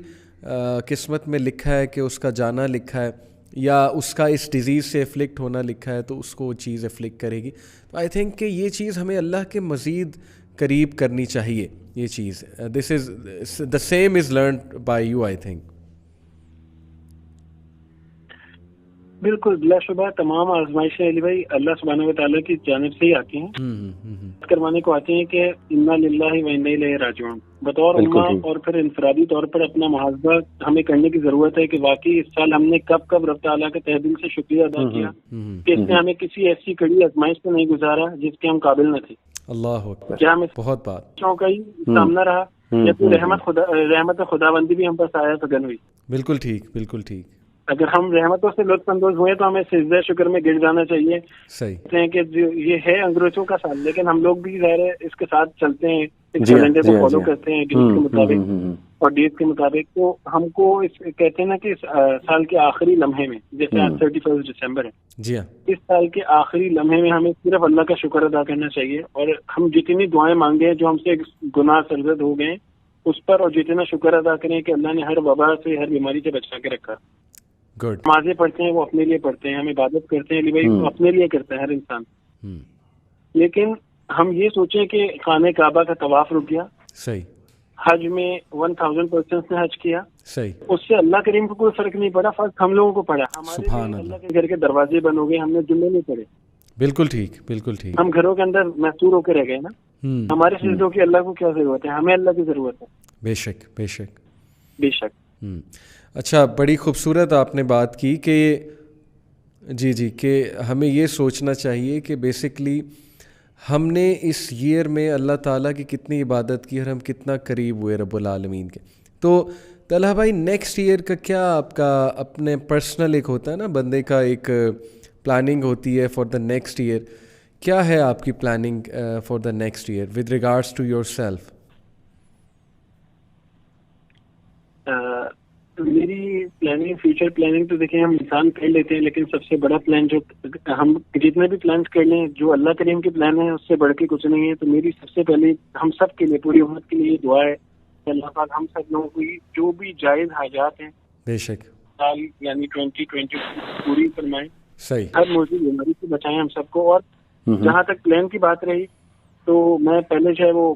Speaker 1: قسمت میں لکھا ہے کہ اس کا جانا لکھا ہے یا اس کا اس ڈیزیز سے افلکٹ ہونا لکھا ہے, تو اس کو وہ چیز افلکٹ کرے گی. تو آئی تھنک کہ یہ چیز ہمیں اللہ کے مزید قریب کرنی چاہیے. یہ چیز this is the same as learned by you, I think.
Speaker 2: بالکل بلا شبہ تمام آزمائشیں علی بھائی اللہ سبحانہ و تعالیٰ کی جانب سے ہی آتی ہیں، کروانے کو آتے ہیں کہ انا للہ و انا الیہ راجعون. بطور امہ اور پھر انفرادی طور پر اپنا محاسبہ ہمیں کرنے کی ضرورت ہے کہ واقعی اس سال ہم نے کب کب رب تعالیٰ کے تہ دل سے شکریہ ادا کیا کہ اس نے ہمیں کسی ایسی کڑی آزمائش سے نہیں گزارا جس کے ہم قابل نہ تھے.
Speaker 1: اللہ اکبر.
Speaker 2: کیا ہمیں
Speaker 1: بہت بات
Speaker 2: کا ہی سامنا رہا یا تو رحمت خداوندی بھی ہم پر سایہ فگن ہوئی.
Speaker 1: بالکل ٹھیک، بالکل ٹھیک.
Speaker 2: اگر ہم رحمتوں سے لطف اندوز ہوئے تو ہمیں سجدہ شکر میں گر جانا چاہیے.
Speaker 1: صحیح
Speaker 2: کہتے ہیں کہ یہ ہے انگریزوں کا سال، لیکن ہم لوگ بھی ظاہر ہے اس کے ساتھ چلتے ہیں، اس کیلنڈر کو فالو کرتے ہیں ڈیٹ کے مطابق اور ڈیٹ کے مطابق. تو ہم کو کہتے ہیں نا کہ اس سال کے آخری لمحے میں، جیسے آج 31 دسمبر ہے،
Speaker 1: جی ہاں،
Speaker 2: اس سال کے آخری لمحے میں ہمیں صرف اللہ کا شکر ادا کرنا چاہیے، اور ہم جتنی دعائیں مانگے ہیں جو ہم سے گناہ سرزد ہو گئے اس پر، اور جتنا شکر ادا کریں کہ اللہ نے ہر وبا سے، ہر بیماری سے بچا کے رکھا.
Speaker 1: گڈ.
Speaker 2: نمازیں پڑھتے ہیں وہ اپنے لیے پڑھتے ہیں، ہم عبادت کرتے ہیں علی بھائی وہ اپنے لیے کرتا ہے ہر انسان. لیکن ہم یہ سوچیں کہ خانہ کعبہ کا طواف رک گیا،
Speaker 1: صحیح،
Speaker 2: حج میں 1000 پرسنس نے حج کیا،
Speaker 1: صحیح،
Speaker 2: اس سے اللہ کریم کو کوئی فرق نہیں پڑا، فرق ہم لوگوں کو پڑا. ہمارے اللہ کے گھر کے دروازے بند ہو گئے، ہم نے جمعے نہیں پڑھے.
Speaker 1: بالکل ٹھیک، بالکل ٹھیک.
Speaker 2: ہم گھروں کے اندر محصور ہو کے رہ گئے نا. ہمارے سجدوں کی اللہ کو کیا ضرورت ہے؟ ہمیں اللہ کی ضرورت ہے.
Speaker 1: بے شک، بے شک،
Speaker 2: بے شک.
Speaker 1: اچھا، بڑی خوبصورت آپ نے بات کی کہ جی کہ ہمیں یہ سوچنا چاہیے کہ بیسکلی ہم نے اس ایئر میں اللہ تعالیٰ کی کتنی عبادت کی اور ہم کتنا قریب ہوئے رب العالمین کے. تو طلحہ بھائی، نیکسٹ ایئر کا کیا آپ کا اپنے پرسنل ایک ہوتا ہے نا بندے کا ایک پلاننگ ہوتی ہے فار دا نیکسٹ ایئر، کیا ہے آپ کی planning for the next year with regards to yourself?
Speaker 2: میری پلاننگ، فیوچر پلاننگ تو دیکھیں ہم انسان کر لیتے ہیں، لیکن سب سے بڑا پلان جو ہم جتنے بھی پلانس کر لیں جو اللہ کریم کے پلان ہیں اس سے بڑھ کے کچھ نہیں ہے. تو میری سب سے پہلے ہم سب کے لیے، پوری امت کے لیے یہ دعا ہے کہ اللہ پاک ہم سب لوگوں کو جو بھی جائز حاجات ہیں
Speaker 1: بے شک
Speaker 2: سال یعنی 2020 پوری فرمائیں،
Speaker 1: صحیح،
Speaker 2: ہر موجود بیماری سے بچائیں ہم سب کو. اور جہاں تک پلان کی بات رہی تو میں پہلے جو ہے وہ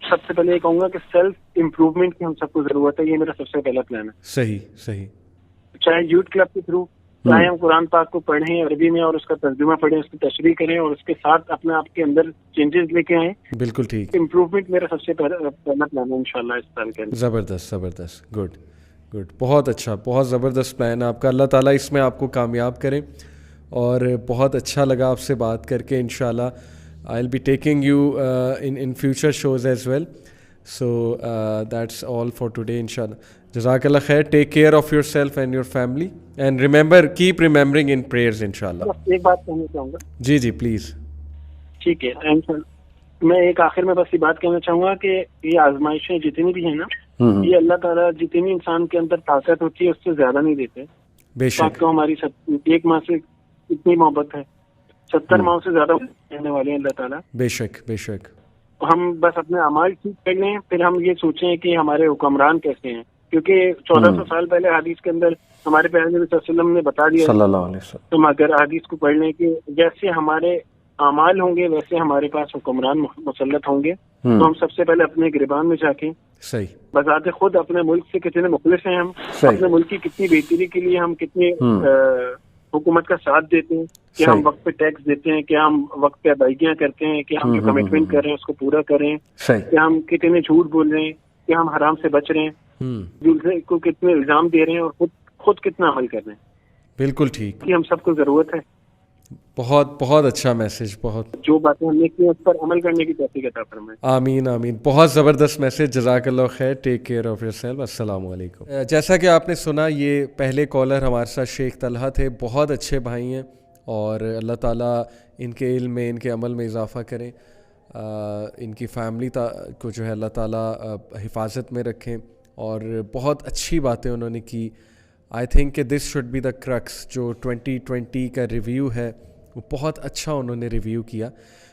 Speaker 2: سب سے پہلے یہ کہوں گا کہ سیلف امپروومنٹ کی ہم سب کو ضرورت ہے. یہ میرا سب سے پہلا پلان ہے.
Speaker 1: صحیح صحیح.
Speaker 2: چاہے یوتھ کلب کے تھرو، چاہے ہم قرآن پاک کو پڑھیں عربی میں اور اس کا ترجمہ پڑھیں، اس کی تشریح کریں اور اس کے ساتھ اپنے آپ کے اندر چینجز لے کے آئیں.
Speaker 1: بالکل ٹھیک.
Speaker 2: امپروومنٹ میرا سب سے پہلا پلان ہے انشاءاللہ اس سال کے اندر.
Speaker 1: زبردست زبردست، گڈ گڈ، بہت اچھا، بہت زبردست پلان ہے آپ کا. اللہ تعالیٰ اس میں آپ کو کامیاب کرے، اور بہت اچھا لگا آپ سے بات کر کے. انشاءاللہ I'll be taking you in future shows as well. So that's all for today inshallah. Jazakallah khair. Take care of yourself and your family, and remember, keep remembering in prayers inshallah.
Speaker 2: ایک بات کہنا چاہوں گا.
Speaker 1: جی جی please.
Speaker 2: ٹھیک ہے. میں ایک آخر میں بس یہ بات کہنا چاہوں گا کہ یہ آزمائشیں جتنی بھی ہیں نا، یہ اللہ تعالیٰ جتنی انسان کے اندر طاقت ہوتی ہے اس سے زیادہ نہیں دیتے.
Speaker 1: بے شک.
Speaker 2: کو ہماری ایک ماہ سے اتنی محبت ہے، 70 ماہوں سے زیادہ کہنے والے ہیں اللہ تعالیٰ. بے شک
Speaker 1: بے شک.
Speaker 2: ہم بس اپنے اعمال ٹھیک کر لیں، پھر ہم یہ سوچیں کہ ہمارے حکمران کیسے ہیں، کیونکہ 1400 سال پہلے حدیث کے اندر ہمارے پیارے نبی صلی اللہ علیہ وسلم نے بتا دیا
Speaker 1: صلی اللہ علیہ وسلم.
Speaker 2: تم اگر حدیث کو پڑھ لیں کہ جیسے ہمارے اعمال ہوں گے ویسے ہمارے پاس حکمران مسلط ہوں گے. تو ہم سب سے پہلے اپنے گریبان میں جا کے
Speaker 1: صحیح
Speaker 2: بذات خود اپنے ملک سے کتنے مخلص ہیں ہم، اپنے ملک کی کتنی بہتری کے لیے ہم کتنے حکومت کا ساتھ دیتے ہیں، کہ ہم وقت پہ ٹیکس دیتے ہیں، کہ ہم وقت پہ ادائیگیاں کرتے ہیں، کہ ہم جو کمٹمنٹ کر رہے ہیں اس کو پورا کریں، کہ ہم کتنے جھوٹ بول رہے ہیں، کہ ہم حرام سے بچ رہے ہیں، دوسرے کو کتنے الزام دے رہے ہیں اور خود کتنا عمل کر رہے ہیں.
Speaker 1: بالکل ٹھیک.
Speaker 2: کہ ہم سب کو ضرورت ہے.
Speaker 1: بہت بہت اچھا میسج. بہت
Speaker 2: جو باتیں ہم نے کی اس پر عمل کرنے کی توفیق عطا فرمائے.
Speaker 1: آمین آمین. بہت زبردست میسج. جزاک اللہ خیر. Take care of your self. السلام علیکم. جیسا کہ آپ نے سنا، یہ پہلے کالر ہمارے ساتھ شیخ طلحہ تھے. بہت اچھے بھائی ہیں، اور اللہ تعالیٰ ان کے علم میں، ان کے عمل میں اضافہ کریں. ان کی فیملی کو جو ہے اللہ تعالیٰ حفاظت میں رکھیں، اور بہت اچھی باتیں انہوں نے کی. آئی تھنک کہ this should be the crux. جو 2020 کا ریویو ہے وہ بہت اچھا انہوں نے ریویو کیا.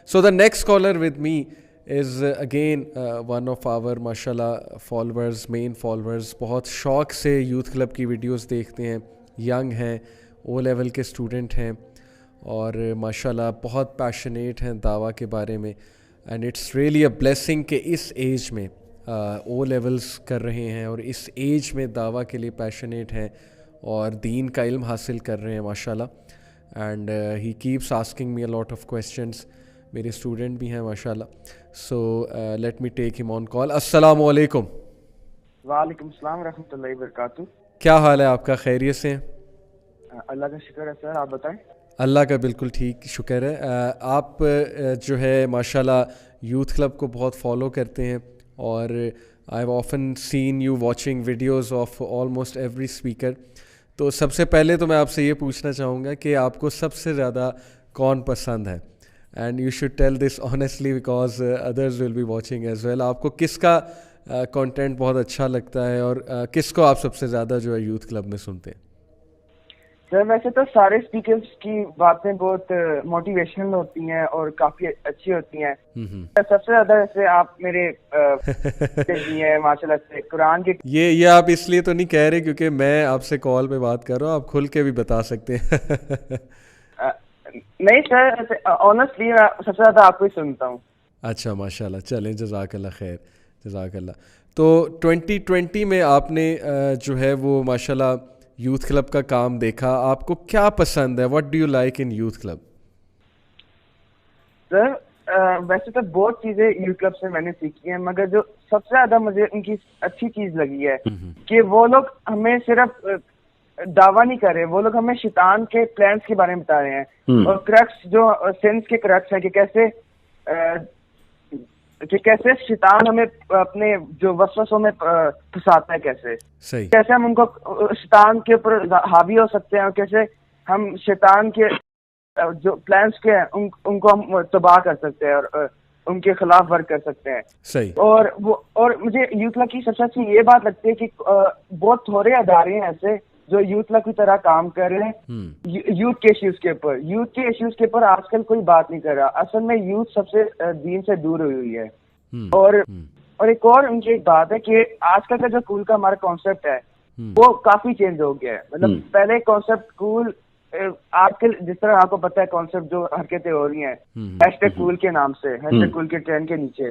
Speaker 1: So the next caller with me is again one of our ماشاء اللہ فالوورز، مین فالوورز. بہت شوق سے یوتھ کلب کی ویڈیوز دیکھتے ہیں، ینگ ہیں، او لیول کے اسٹوڈنٹ ہیں، اور ماشاء اللہ بہت پیشنیٹ ہیں دعویٰ کے بارے میں. And it's really a blessing کہ اس ایج میں او لیولز کر رہے ہیں اور اس ایج میں دعویٰ کے لیے پیشنیٹ ہیں. اور دین کا علم حاصل کر رہے ہیں ماشاء اللہ. And he keeps asking me a lot of questions. میرے اسٹوڈنٹ بھی ہیں ماشاء اللہ. سو لیٹ می ٹیک ہم آن کال. السلام علیکم.
Speaker 3: وعلیکم السلام ورحمۃ اللہ وبرکاتہ.
Speaker 1: کیا حال ہے آپ کا؟ خیریت سے ہیں؟
Speaker 3: اللہ کا شکر ہے سر, آپ بتائیں.
Speaker 1: اللہ کا بالکل ٹھیک شکر ہے. آپ جو ہے ماشاءاللہ یوتھ کلب کو بہت فالو کرتے ہیں, اور I have often seen you watching videos of almost every speaker. تو سب سے پہلے تو میں آپ سے یہ پوچھنا چاہوں گا کہ آپ کو سب سے زیادہ کون پسند ہے؟ And you should tell this honestly because others will be watching as well. آپ کو کس کا کانٹینٹ بہت اچھا لگتا ہے, اور کس کو آپ سب سے زیادہ جو ہے یوتھ کلب میں سنتے ہیں؟
Speaker 3: سر ویسے تو سارے اسپیکرز کی باتیں بہت موٹیویشنل ہوتی ہیں اور کافی اچھی ہوتی ہیں. سب سے زیادہ ویسے آپ میرے ہیں ماشاء اللہ سے قرآن کے.
Speaker 1: یہ آپ اس لیے تو نہیں کہہ رہے کیونکہ میں آپ سے کال پہ بات کر رہا ہوں, آپ کھل کے بھی بتا سکتے ہیں.
Speaker 3: نہیں سر, آنیسٹلی میں سب سے زیادہ آپ کو ہی سنتا ہوں.
Speaker 1: اچھا ماشاء اللہ, چلیں جزاک اللہ خیر, جزاک اللہ. تو 2020 میں آپ نے جو ہے وہ ماشاء اللہ یوتھ کلب کا کام دیکھا, آپ کو کیا پسند ہے؟ What do you like in youth club?
Speaker 3: Sir ویسے تو بہت چیزیں یوتھ کلب سے میں نے سیکھی ہیں, مگر جو سب سے زیادہ مجھے ان کی اچھی چیز لگی ہے کہ وہ لوگ ہمیں صرف دعویٰ نہیں کر رہے, وہ لوگ ہمیں شیطان کے پلانس کے بارے میں بتا رہے ہیں, اور کرکس جو سینس کے کرکس ہیں کہ کیسے شیطان ہمیں اپنے جو وسوسوں میں پھنساتا ہے, کیسے ہم ان کو شیطان کے اوپر حاوی ہو سکتے ہیں, اور کیسے ہم شیطان کے جو پلانس کے ہیں ان کو ہم تباہ کر سکتے ہیں اور ان کے خلاف ورک کر سکتے ہیں.
Speaker 1: صحیح.
Speaker 3: اور مجھے یوتھ کلب کی سب سے اچھی یہ بات لگتی ہے کہ بہت تھوڑے ادارے ہیں ایسے جو یوتھ کلب کی طرح کام کر رہے ہیں یوتھ کے ایشوز کے اوپر. یوتھ کے ایشوز کے اوپر آج کل کوئی بات نہیں کر رہا. اصل میں یوتھ سب سے دین سے دور ہوئی ہے. اور ایک اور ان کی ایک بات ہے کہ آج کل کا جو اسکول کا ہمارا کانسیپٹ ہے وہ کافی چینج ہو گیا ہے. مطلب پہلے کانسیپٹ اسکول, آج کل جس طرح آپ کو پتا ہے کانسیپٹ جو حرکتیں ہو رہی ہیں ہیشٹیگ کول کے نام سے, ہیشٹیگ کول کے ٹرینڈ کے نیچے,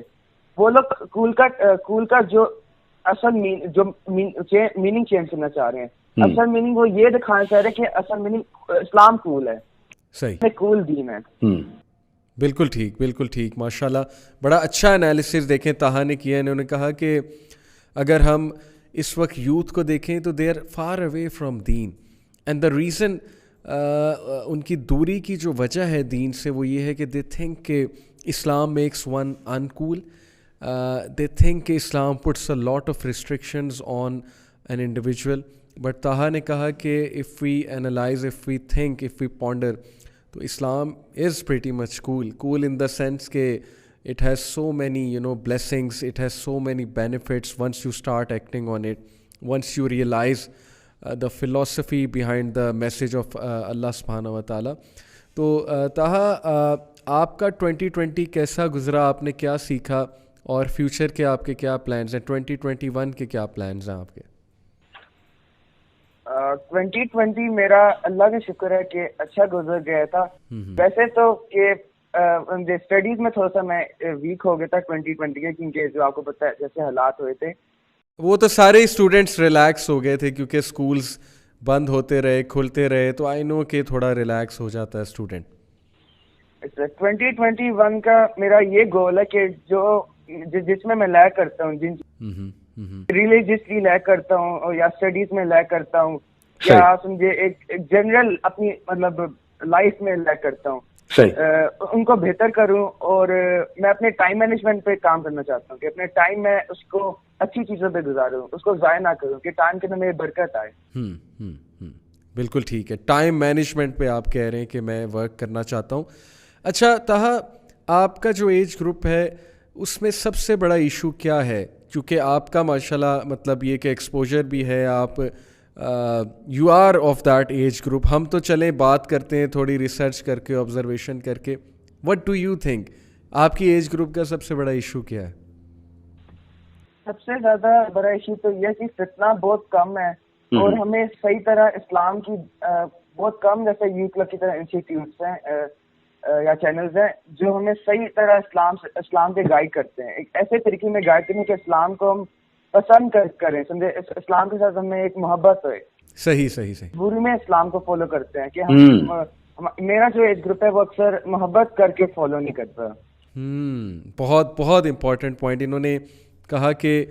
Speaker 3: وہ لوگ اسکول کا جو اصل میننگ چینج کرنا چاہ رہے ہیں. اصل میننگ وہ یہ دکھانا چاہ رہے ہیں کہ اصل میننگ اسلام کول ہے,
Speaker 1: صحیح,
Speaker 3: کول دین ہے.
Speaker 1: بالکل ٹھیک, بالکل ٹھیک, ماشاءاللہ. بڑا اچھا انالیسس دیکھیں طاہا نے کیا. انہوں نے کہا کہ اگر ہم اس وقت یوتھ کو دیکھیں تو they are far away from دین, اینڈ دا ریزن ان کی دوری کی جو وجہ ہے دین سے وہ یہ ہے کہ دے تھنک کہ Islam makes one uncool, they think کہ Islam puts a lot of restrictions on an individual. But Taha نے کہا کہ if we analyse, if we think, if we ponder, تو Islam is pretty much cool in the sense کہ it has so many blessings, it has so many benefits once you start acting on it, once you realize the philosophy behind the message of Allah subhanahu wa ta'ala. تو طاہا آپ کا 2020 کیسا گزرا, آپ نے کیا سیکھا, اور فیوچر کے آپ کے کیا پلانز ہیں, 2021 کے کیا پلانز ہیں آپ کے؟
Speaker 3: 2020 میرا اللہ کا شکر ہے کہ اچھا گزر گیا تھا. ویسے تو کہ اسٹڈیز میں تھوڑا سا میں ویک ہو گیا تھا 2020 کے, کیونکہ جو آپ کو پتہ ہے جیسے حالات ہوئے تھے,
Speaker 1: وہ تو سارے اسٹوڈنٹس ریلیکس ہو گئے تھے کیونکہ اسکولز بند ہوتے رہے, کھلتے رہے, تو آئی نو کہ تھوڑا ریلیکس ہو جاتا ہے اسٹوڈنٹ.
Speaker 3: 2021 کا میرا یہ گول ہے کہ جس میں لیک کرتا ہوں, جن ریلیجیسلی لیک کرتا ہوں یا اسٹڈیز میں لیک کرتا ہوں, یا سمجھے ایک جنرل اپنی مطلب لائف میں لیک کرتا ہوں, ان کو بہتر کروں. اور میں اپنے ٹائم مینجمنٹ پہ کام کرنا چاہتا ہوں کہ اپنے ٹائم میں اس کو اچھی چیزوں پہ گزاروں, اس کو ضائع نہ کروں, کہ ٹائم کے اندر میری برکت آئے.
Speaker 1: بالکل ٹھیک ہے, ٹائم مینجمنٹ پہ آپ کہہ رہے ہیں کہ میں ورک کرنا چاہتا ہوں. اچھا طاہا, آپ کا جو ایج گروپ ہے اس میں سب سے بڑا ایشو کیا ہے؟ چونکہ آپ کا ماشاءاللہ مطلب یہ کہ ایکسپوجر بھی ہے, آپ you are of that age group. ہم تو چلیں بات کرتے ہیں تھوڑی ریسرچ کر کے, آبزرویشن کر کے. وٹ ڈو یو تھنک آپ کی ایج گروپ کا سب سے بڑا ایشو کیا ہے؟
Speaker 3: سب سے زیادہ بڑا ایشو تو یہ کہ فتنہ بہت کم ہے, اور ہمیں صحیح طرح اسلام کی بہت کم, جیسے یوتھ کلب کی طرح انسٹیٹیوٹس ہیں یا چینلز ہیں جو ہمیں صحیح طرح اسلام کے گائیڈ کرتے ہیں, ایک ایسے طریقے میں گائیڈ کرتے ہیں کہ اسلام کو ہم پسند کریں, سمجھے, اسلام کے ساتھ ہمیں ایک محبت ہوئے.
Speaker 1: صحیح صحیح صحیح.
Speaker 3: مجبوری میں اسلام کو فالو کرتے ہیں کہ ہم میرا جو ایج گروپ ہے وہ اکثر محبت کر کے فالو نہیں کرتا.
Speaker 1: بہت بہت امپورٹنٹ پوائنٹ انہوں نے کہا کہ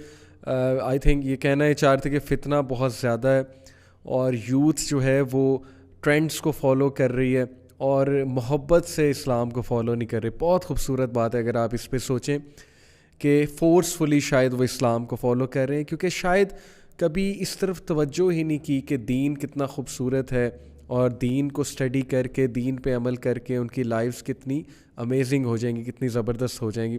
Speaker 1: آئی تھنک یہ کہنا ہے چاہ رہے تھے کہ فتنہ بہت زیادہ ہے اور یوتھ جو ہے وہ ٹرینڈس کو فالو کر رہی ہے اور محبت سے اسلام کو فالو نہیں کر رہے. بہت خوبصورت بات ہے اگر آپ اس پہ سوچیں کہ فورسفلی شاید وہ اسلام کو فالو کر رہے ہیں کیونکہ شاید کبھی اس طرف توجہ ہی نہیں کی کہ دین کتنا خوبصورت ہے اور دین کو اسٹڈی کر کے دین پہ عمل کر کے ان کی لائفز کتنی امیزنگ ہو جائیں گی, کتنی زبردست ہو جائیں گی.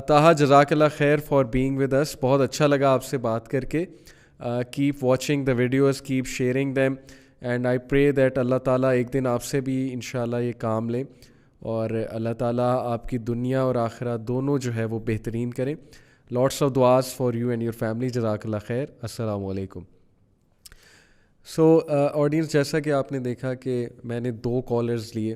Speaker 1: طاہا جزاک اللہ خیر فار بینگ ود اس, بہت اچھا لگا آپ سے بات کر کے. Keep watching the videos, keep sharing them and I pray that اللہ تعالیٰ ایک دن آپ سے بھی انشاءاللہ یہ کام لیں اور اللہ تعالیٰ آپ کی دنیا اور آخرت دونوں جو ہے وہ بہترین کریں. لاٹس آف دعاز for you and your family. جزاک اللہ خیر. السلام علیکم. سو آڈینس, جیسا کہ آپ نے دیکھا کہ میں نے 2 کالرز لیے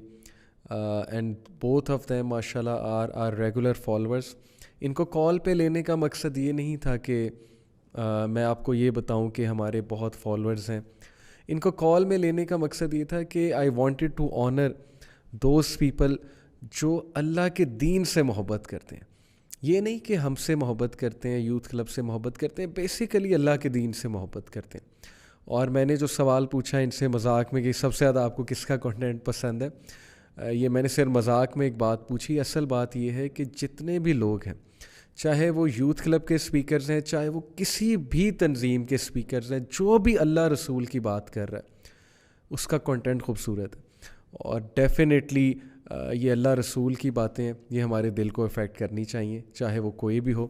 Speaker 1: اینڈ بوتھ آف دیم ماشاء اللہ آر ریگولر فالوورس. ان کو کال پہ لینے کا مقصد یہ نہیں تھا کہ میں آپ کو یہ بتاؤں کہ ہمارے بہت فالوورز ہیں. ان کو کال میں لینے کا مقصد یہ تھا کہ I wanted to honour those people جو اللہ کے دین سے محبت کرتے ہیں. یہ نہیں کہ ہم سے محبت کرتے ہیں, یوتھ کلب سے محبت کرتے ہیں, بیسیکلی اللہ کے دین سے محبت کرتے ہیں. اور میں نے جو سوال پوچھا ان سے مذاق میں کہ سب سے زیادہ آپ کو کس کا کنٹینٹ پسند ہے, یہ میں نے صرف مذاق میں ایک بات پوچھی. اصل بات یہ ہے کہ جتنے بھی لوگ ہیں, چاہے وہ یوتھ کلب کے اسپیکرز ہیں, چاہے وہ کسی بھی تنظیم کے اسپیکرز ہیں, جو بھی اللہ رسول کی بات کر رہا ہے اس کا کنٹینٹ خوبصورت ہے. اور ڈیفینیٹلی یہ اللہ رسول کی باتیں ہیں, یہ ہمارے دل کو افیکٹ کرنی چاہیے, چاہے وہ کوئی بھی ہو.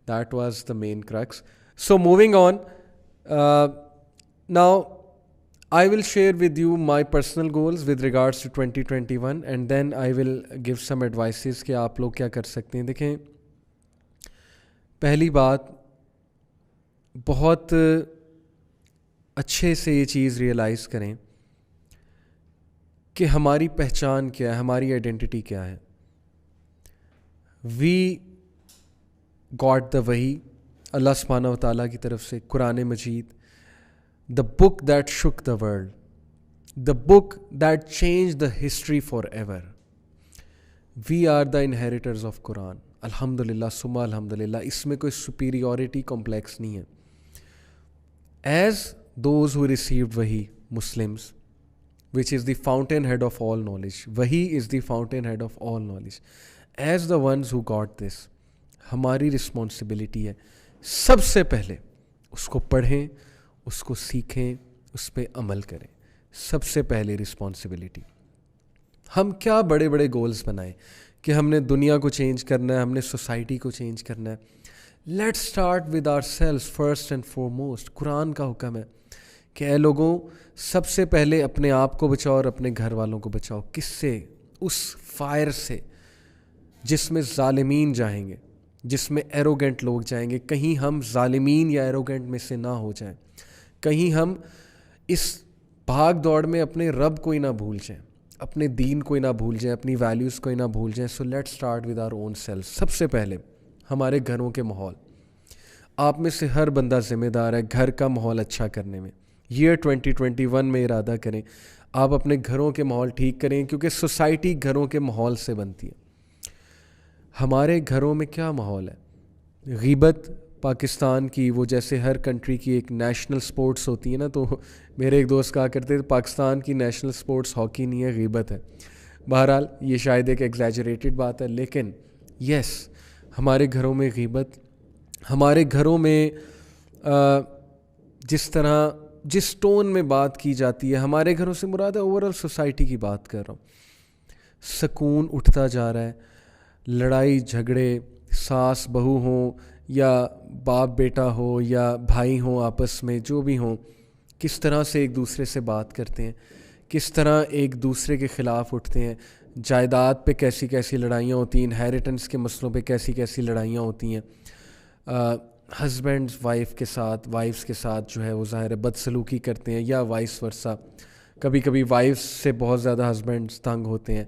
Speaker 1: That was the main crux. So moving on, now I will share with you my personal goals with regards to 2021 and then I will give some advices کہ آپ لوگ کیا کر سکتے ہیں. دیکھیں, پہلی بات, بہت اچھے سے یہ چیز ریئلائز کریں کہ ہماری پہچان کیا ہے, ہماری آئیڈینٹی کیا ہے. وی گاٹ دا وحی اللہ سبحانہ و تعالیٰ کی طرف سے, قرآن مجید, the book that shook the world, the book that changed the history forever. We are the inheritors of Quran. الحمدللہ ثم الحمدللہ. اس میں کوئی superiority complex نہیں ہے. As those who received wahi, Muslims, which is the fountainhead of all knowledge. Wahi is the fountainhead of all knowledge. As the ones who got this, ہماری responsibility ہے سب سے پہلے اس کو پڑھیں, اس کو سیکھیں, اس پہ عمل کریں. سب سے پہلے رسپانسبلٹی. ہم کیا بڑے بڑے گولز بنائیں کہ ہم نے دنیا کو چینج کرنا ہے, ہم نے سوسائٹی کو چینج کرنا ہے. Let's start with our self first and foremost. قرآن کا حکم ہے کہ اے لوگوں, سب سے پہلے اپنے آپ کو بچاؤ اور اپنے گھر والوں کو بچاؤ. کس سے؟ اس فائر سے جس میں ظالمین جائیں گے, جس میں ایروگنٹ لوگ جائیں گے. کہیں ہم ظالمین یا ایروگنٹ میں سے نہ ہو جائیں, کہیں ہم اس بھاگ دوڑ میں اپنے رب کو ہی نہ بھول جائیں, اپنے دین کو ہی نہ بھول جائیں, اپنی ویلیوز کو ہی نہ بھول جائیں. So let start with our own self. سب سے پہلے ہمارے گھروں کے ماحول. آپ میں سے ہر بندہ ذمہ دار ہے گھر کا ماحول اچھا کرنے میں. ایئر 2021 میں ارادہ کریں آپ اپنے گھروں کے ماحول ٹھیک کریں, کیونکہ سوسائٹی گھروں کے ماحول سے بنتی ہے. ہمارے گھروں میں کیا ماحول ہے؟ غیبت پاکستان کی, وہ جیسے ہر کنٹری کی ایک نیشنل سپورٹس ہوتی ہے نا, تو میرے ایک دوست کہا کرتے تھے پاکستان کی نیشنل سپورٹس ہاکی نہیں ہے, غیبت ہے. بہرحال یہ شاید ایک ایگزیجریٹڈ بات ہے, لیکن یس, ہمارے گھروں میں غیبت, ہمارے گھروں میں جس طرح جس ٹون میں بات کی جاتی ہے, ہمارے گھروں سے مراد ہے اوور آل سوسائٹی کی بات کر رہا ہوں. سکون اٹھتا جا رہا ہے. لڑائی جھگڑے ساس بہو ہوں یا باپ بیٹا ہو یا بھائی ہوں, آپس میں جو بھی ہوں, کس طرح سے ایک دوسرے سے بات کرتے ہیں, کس طرح ایک دوسرے کے خلاف اٹھتے ہیں. جائیداد پہ کیسی کیسی لڑائیاں ہوتی ہیں, انہیریٹنس کے مسئلوں پہ کیسی کیسی لڑائیاں ہوتی ہیں. ہسبینڈز وائفس کے ساتھ جو ہے وہ ظاہر بدسلوکی کرتے ہیں, یا وائس ورسا. کبھی کبھی وائفس سے بہت زیادہ ہسبینڈز تنگ ہوتے ہیں.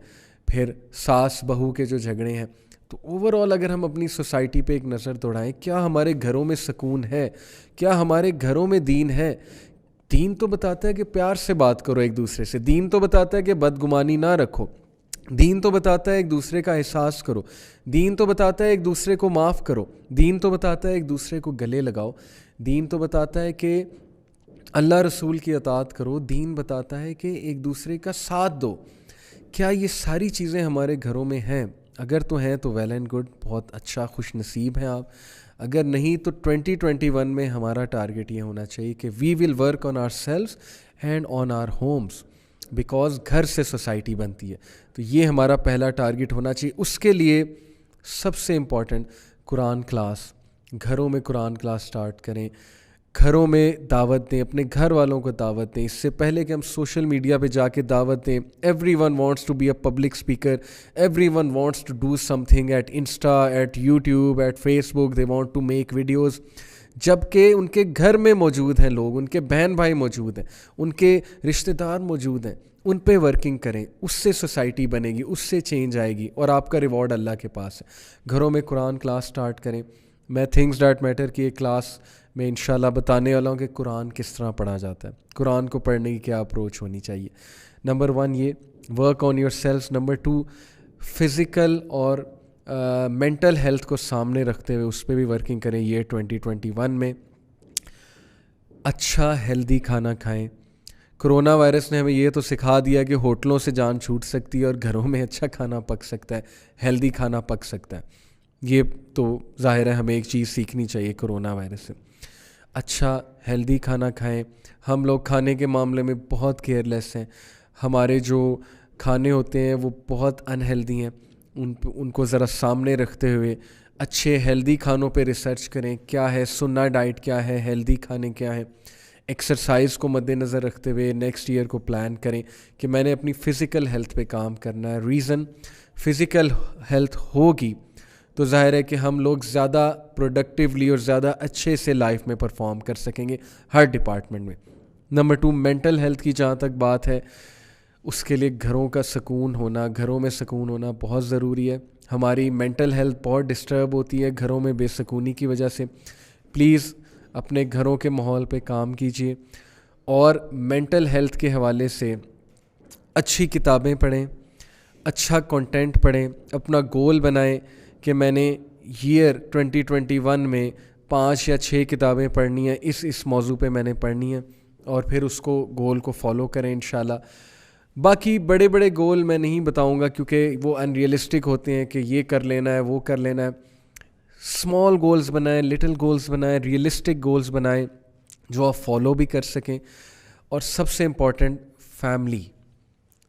Speaker 1: پھر ساس بہو کے جو جھگڑے ہیں. تو اوور آل اگر ہم اپنی سوسائٹی پہ ایک نظر دوڑائیں, کیا ہمارے گھروں میں سکون ہے؟ کیا ہمارے گھروں میں دین ہے؟ دین تو بتاتا ہے کہ پیار سے بات کرو ایک دوسرے سے, دین تو بتاتا ہے کہ بدگمانی نہ رکھو, دین تو بتاتا ہے ایک دوسرے کا احساس کرو, دین تو بتاتا ہے ایک دوسرے کو معاف کرو, دین تو بتاتا ہے ایک دوسرے کو گلے لگاؤ, دین تو بتاتا ہے کہ اللہ رسول کی اطاعت کرو, دین بتاتا ہے کہ ایک دوسرے کا ساتھ دو. کیا یہ ساری چیزیں ہمارے گھروں میں ہیں؟ اگر تو ہیں تو ویل اینڈ گڈ, بہت اچھا, خوش نصیب ہیں آپ. اگر نہیں تو 2021 میں ہمارا ٹارگٹ یہ ہونا چاہیے کہ we will work on our selves and on our homes, because گھر سے سوسائٹی بنتی ہے. تو یہ ہمارا پہلا ٹارگٹ ہونا چاہیے. اس کے لیے سب سے امپورٹنٹ قرآن کلاس, گھروں میں قرآن کلاس سٹارٹ کریں, گھروں میں دعوت دیں, اپنے گھر والوں کو دعوت دیں. اس سے پہلے کہ ہم سوشل میڈیا پہ جا کے دعوت دیں, everyone wants to be a public speaker, everyone wants to do something at Insta, at YouTube, at Facebook, they want to make videos, جب کہ ان کے گھر میں موجود ہیں لوگ, ان کے بہن بھائی موجود ہیں, ان کے رشتہ دار موجود ہیں. ان پہ ورکنگ کریں, اس سے سوسائٹی بنے گی, اس سے چینج آئے گی, اور آپ کا ریوارڈ اللہ کے پاس ہے. گھروں میں قرآن کلاس سٹارٹ کریں. میں تھنگس ڈیٹ میٹر کی ایک کلاس میں انشاءاللہ بتانے والا ہوں کہ قرآن کس طرح پڑھا جاتا ہے, قرآن کو پڑھنے کی کیا اپروچ ہونی چاہیے. نمبر 1 یہ work on your self. Number 2 physical اور مینٹل ہیلتھ کو سامنے رکھتے ہوئے اس پہ بھی ورکنگ کریں. یہ 2021 میں اچھا ہیلدی کھانا کھائیں. کرونا وائرس نے ہمیں یہ تو سکھا دیا کہ ہوٹلوں سے جان چھوٹ سکتی ہے اور گھروں میں اچھا کھانا پک سکتا ہے, ہیلدی کھانا پک سکتا ہے. یہ تو ظاہر ہے ہمیں ایک چیز سیکھنی چاہیے کرونا وائرس سے. اچھا ہیلدی کھانا کھائیں. ہم لوگ کھانے کے معاملے میں بہت کیئرلیس ہیں. ہمارے جو کھانے ہوتے ہیں وہ بہت انہیلدی ہیں. ان کو ذرا سامنے رکھتے ہوئے اچھے ہیلدی کھانوں پہ ریسرچ کریں, کیا ہے سننا ڈائٹ, کیا ہے ہیلدی کھانے, کیا ہے. ایکسرسائز کو مد نظر رکھتے ہوئے نیکسٹ ایئر کو پلان کریں کہ میں نے اپنی فزیکل ہیلتھ پہ کام کرنا ہے. ریزن فزیکل ہیلتھ ہوگی تو ظاہر ہے کہ ہم لوگ زیادہ پروڈکٹیولی اور زیادہ اچھے سے لائف میں پرفارم کر سکیں گے ہر ڈپارٹمنٹ میں. نمبر 2 مینٹل ہیلتھ کی جہاں تک بات ہے, اس کے لیے گھروں کا سکون ہونا, گھروں میں سکون ہونا بہت ضروری ہے. ہماری مینٹل ہیلتھ بہت ڈسٹرب ہوتی ہے گھروں میں بے سکونی کی وجہ سے. پلیز اپنے گھروں کے ماحول پہ کام کیجیے, اور مینٹل ہیلتھ کے حوالے سے اچھی کتابیں پڑھیں, اچھا کنٹینٹ پڑھیں. اپنا گول بنائیں کہ میں نے ایئر 2021 میں 5 یا 6 کتابیں پڑھنی ہیں, اس موضوع پہ میں نے پڑھنی ہے, اور پھر اس کو گول کو فالو کریں انشاءاللہ. باقی بڑے بڑے گول میں نہیں بتاؤں گا کیونکہ وہ ان ریئلسٹک ہوتے ہیں کہ یہ کر لینا ہے, وہ کر لینا ہے. اسمال گولز بنائیں, لٹل گولز بنائیں, ریئلسٹک گولز بنائیں جو آپ فالو بھی کر سکیں. اور سب سے امپورٹنٹ فیملی.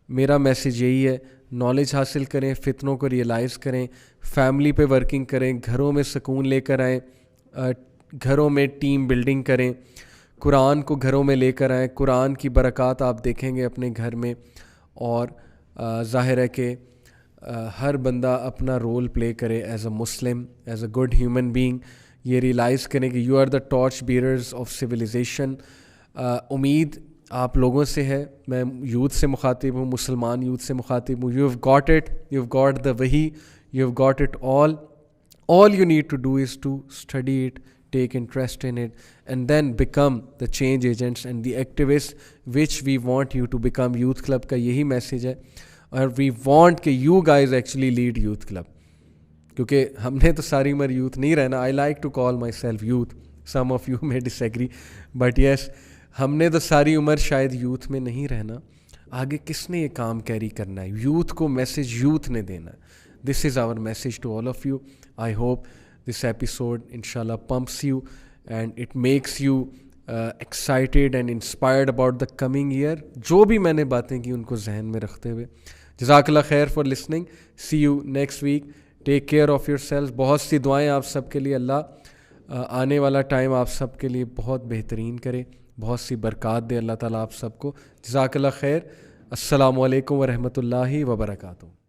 Speaker 1: میرا میسیج یہی ہے, نالج حاصل کریں, فتنوں کو ریئلائز کریں, فیملی پہ ورکنگ کریں, گھروں میں سکون لے کر آئیں, گھروں میں ٹیم بلڈنگ کریں, قرآن کو گھروں میں لے کر آئیں. قرآن کی برکات آپ دیکھیں گے اپنے گھر میں. اور ظاہر ہے کہ ہر بندہ اپنا رول پلے کرے as a Muslim, as a good human being. یہ ریئلائز کریں کہ you are the torch bearers of civilisation. امید آپ لوگوں سے ہے, میں یوتھ سے مخاطب ہوں, مسلمان یوتھ سے مخاطب ہوں. You have got it, you have got the وحی, you have got it all you need to do is to study it, take interest in it, and then become the change agents and the activists which we want you to become. Youth Club کا یہی message ہے, اور we want کہ you guys actually lead Youth Club, کیونکہ ہم نے تو ساری عمر یوتھ نہیں رہنا. I like to call myself youth, some of you may disagree, but yes, ہم نے تو ساری عمر شاید یوتھ میں نہیں رہنا. آگے کس نے یہ کام کیری کرنا ہے؟ یوتھ کو میسیج یوتھ نے دینا. This is our message to all of you. I hope this episode inshallah pumps you and it makes you excited and inspired about the coming year. جو بھی میں نے باتیں کی ان کو ذہن میں رکھتے ہوئے. جزاک اللہ خیر for listening. See you next week. Take care of yourselves. بہت سی دعائیں آپ سب کے لیے. اللہ آنے والا ٹائم آپ سب کے لیے بہت بہترین کرے, بہت سی برکات دے اللہ تعالیٰ آپ سب کو. جزاک اللہ خیر. السلام علیکم ورحمۃ اللہ وبرکاتہ.